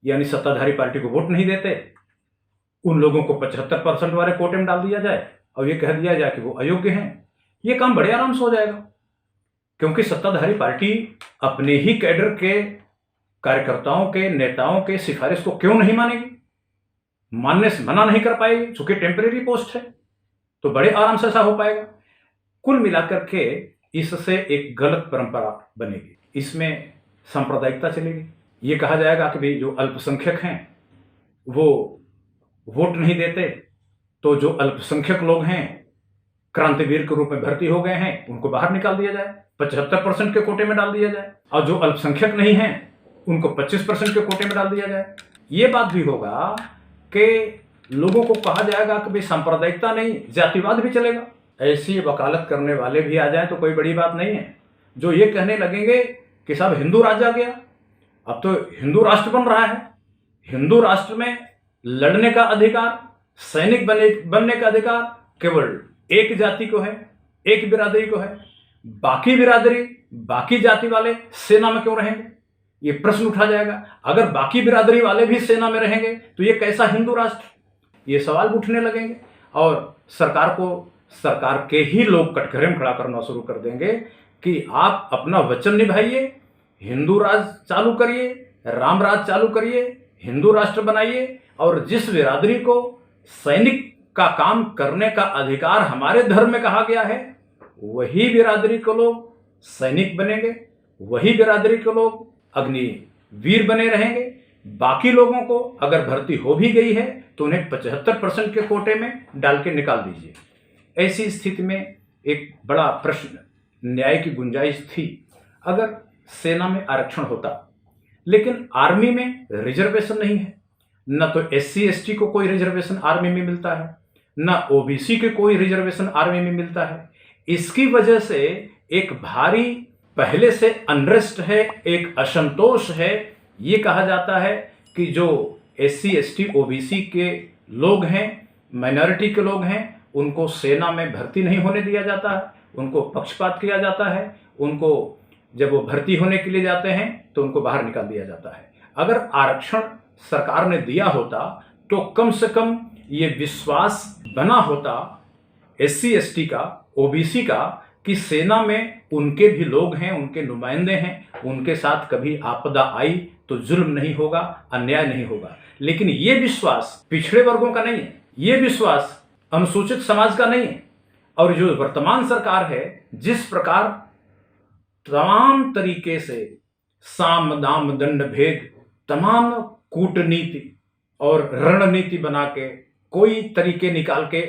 यानी सत्ताधारी पार्टी को वोट नहीं देते, उन लोगों को 75% वाले कोटे में डाल दिया जाए और ये कह दिया जाए कि वो अयोग्य हैं। ये काम बड़े आराम से हो जाएगा, क्योंकि सत्ताधारी पार्टी अपने ही कैडर के कार्यकर्ताओं के, नेताओं के सिफारिश को क्यों नहीं मानेगी? मानने से मना नहीं कर पाएगी, चूंकि टेम्परेरी पोस्ट है, तो बड़े आराम से ऐसा हो पाएगा। कुल मिलाकर के इससे एक गलत परंपरा बनेगी, इसमें सांप्रदायिकता चलेगी। ये कहा जाएगा कि भाई जो अल्पसंख्यक हैं वो वोट नहीं देते, तो जो अल्पसंख्यक लोग हैं क्रांतिवीर के रूप में भर्ती हो गए हैं उनको बाहर निकाल दिया जाए, 75% के कोटे में डाल दिया जाए, और जो अल्पसंख्यक नहीं हैं उनको 25% के कोटे में डाल दिया जाए। ये बात भी होगा कि लोगों को कहा जाएगा कि भाई सांप्रदायिकता नहीं, जातिवाद भी चलेगा। ऐसी वकालत करने वाले भी आ जाए तो कोई बड़ी बात नहीं है। जो ये कहने लगेंगे कि साहब हिंदू राज्य आ गया, अब तो हिंदू राष्ट्र बन रहा है, हिंदू राष्ट्र में लड़ने का अधिकार, सैनिक बनने का अधिकार केवल एक जाति को है, एक बिरादरी को है, बाकी बिरादरी बाकी जाति वाले सेना में क्यों रहेंगे? ये प्रश्न उठा जाएगा। अगर बाकी बिरादरी वाले भी सेना में रहेंगे तो ये कैसा हिंदू राष्ट्र? ये सवाल उठने लगेंगे और सरकार के ही लोग कटघरे में खड़ा करना शुरू कर देंगे कि आप अपना वचन निभाइए, हिंदू राज चालू करिए, राम राज चालू करिए, हिंदू राष्ट्र बनाइए, और जिस बिरादरी को सैनिक का काम करने का अधिकार हमारे धर्म में कहा गया है वही बिरादरी को लोग सैनिक बनेंगे, वही बिरादरी के लोग अग्निवीर बने रहेंगे। बाकी लोगों को अगर भर्ती हो भी गई है तो उन्हें 75% के कोटे में डाल के निकाल दीजिए। ऐसी स्थिति में एक बड़ा प्रश्न, न्याय की गुंजाइश थी अगर सेना में आरक्षण होता, लेकिन आर्मी में रिजर्वेशन नहीं है। न तो SC ST को कोई रिजर्वेशन आर्मी में मिलता है, न OBC के कोई रिजर्वेशन आर्मी में मिलता है। इसकी वजह से एक भारी पहले से अनरेस्ट है, एक असंतोष है। ये कहा जाता है कि जो SC ST OBC के लोग हैं, माइनॉरिटी के लोग हैं, उनको सेना में भर्ती नहीं होने दिया जाता है, उनको पक्षपात किया जाता है, उनको जब वो भर्ती होने के लिए जाते हैं तो उनको बाहर निकाल दिया जाता है। अगर आरक्षण सरकार ने दिया होता तो कम से कम ये विश्वास बना होता SC ST का, OBC का, कि सेना में उनके भी लोग हैं, उनके नुमाइंदे हैं, उनके साथ कभी आपदा आई तो जुल्म नहीं होगा, अन्याय नहीं होगा। लेकिन ये विश्वास पिछड़े वर्गों का नहीं है, ये विश्वास अनुसूचित समाज का नहीं है। और जो वर्तमान सरकार है, जिस प्रकार तमाम तरीके से साम दाम दंड भेद, तमाम कूटनीति और रणनीति बना के कोई तरीके निकाल के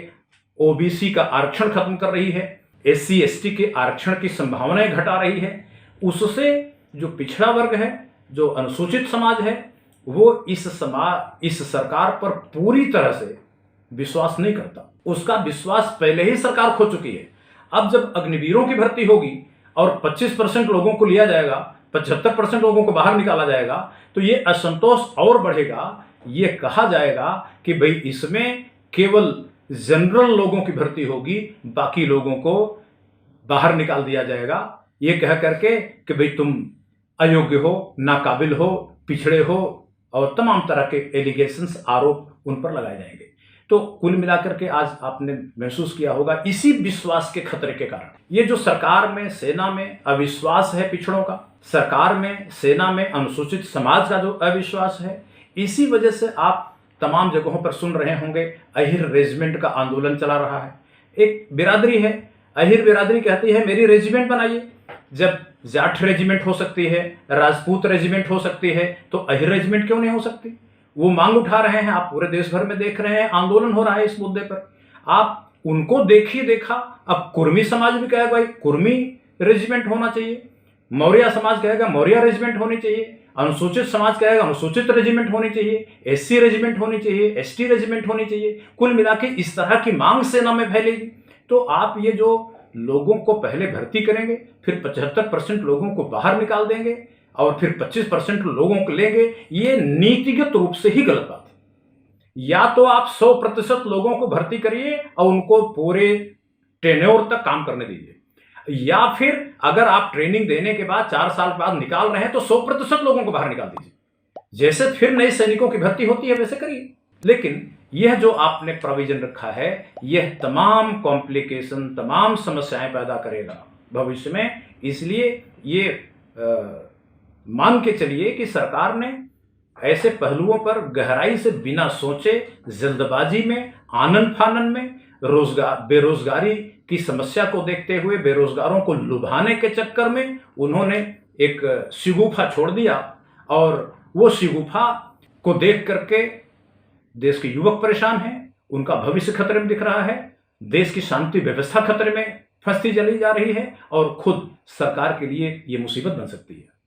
OBC का आरक्षण खत्म कर रही है, SC ST के आरक्षण की संभावनाएं घटा रही है, उससे जो पिछड़ा वर्ग है, जो अनुसूचित समाज है, वो इस सरकार पर पूरी तरह से विश्वास नहीं करता। उसका विश्वास पहले ही सरकार खो चुकी है। अब जब अग्निवीरों की भर्ती होगी और 25% लोगों को लिया जाएगा, 75% लोगों को बाहर निकाला जाएगा, तो ये असंतोष और बढ़ेगा। ये कहा जाएगा कि भाई इसमें केवल जनरल लोगों की भर्ती होगी, बाकी लोगों को बाहर निकाल दिया जाएगा। ये कह करके कि भाई तुम अयोग्य हो, नाकाबिल हो, पिछड़े हो, और तमाम तरह के एलिगेशंस, आरोप उन पर लगाए जाएंगे। तो कुल मिलाकर के आज आपने महसूस किया होगा इसी विश्वास के खतरे के कारण ये जो सरकार में, सेना में अविश्वास है पिछड़ों का, सरकार में, सेना में अनुसूचित समाज का जो अविश्वास है, इसी वजह से आप तमाम जगहों पर सुन रहे होंगे अहिर रेजिमेंट का आंदोलन चला रहा है। एक बिरादरी है, अहिर बिरादरी कहती है मेरी रेजिमेंट बनाइए। जब जाट रेजिमेंट हो सकती है, राजपूत रेजिमेंट हो सकती है, तो अहिर रेजिमेंट क्यों नहीं हो सकती? वो मांग उठा रहे हैं, आप पूरे देश भर में देख रहे हैं, आंदोलन हो रहा है इस मुद्दे पर। आप उनको देखिए, देखा, अब कुर्मी समाज भी कहेगा भाई कुर्मी रेजिमेंट होना चाहिए, मौर्य समाज कहेगा मौर्य रेजिमेंट होनी चाहिए, अनुसूचित समाज कहेगा अनुसूचित रेजिमेंट होनी चाहिए, SC रेजिमेंट होनी चाहिए, ST रेजिमेंट होनी चाहिए। कुल मिला के इस तरह की मांग सेना में फैलेगी। तो आप ये जो लोगों को पहले भर्ती करेंगे, फिर 75% लोगों को बाहर निकाल देंगे और फिर 25% लोगों को लेंगे, ये नीतिगत रूप से ही गलत बात है। या तो आप 100% लोगों को भर्ती करिए और उनको पूरे टेन्योर तक काम करने दीजिए, या फिर अगर आप ट्रेनिंग देने के बाद 4 साल बाद निकाल रहे हैं तो 100% लोगों को बाहर निकाल दीजिए। जैसे फिर नए सैनिकों की भर्ती होती है वैसे करिए। लेकिन यह जो आपने प्रोविजन रखा है, यह तमाम कॉम्प्लिकेशन, तमाम समस्याएं पैदा करेगा भविष्य में। इसलिए ये मान के चलिए कि सरकार ने ऐसे पहलुओं पर गहराई से बिना सोचे, जल्दबाजी में, आनन फानन में, बेरोजगारी की समस्या को देखते हुए बेरोजगारों को लुभाने के चक्कर में उन्होंने एक शिगुफा छोड़ दिया, और वो शिगुफा को देख करके देश के युवक परेशान हैं, उनका भविष्य खतरे में दिख रहा है। देश की शांति व्यवस्था खतरे में फंसती चली जा रही है और खुद सरकार के लिए ये मुसीबत बन सकती है।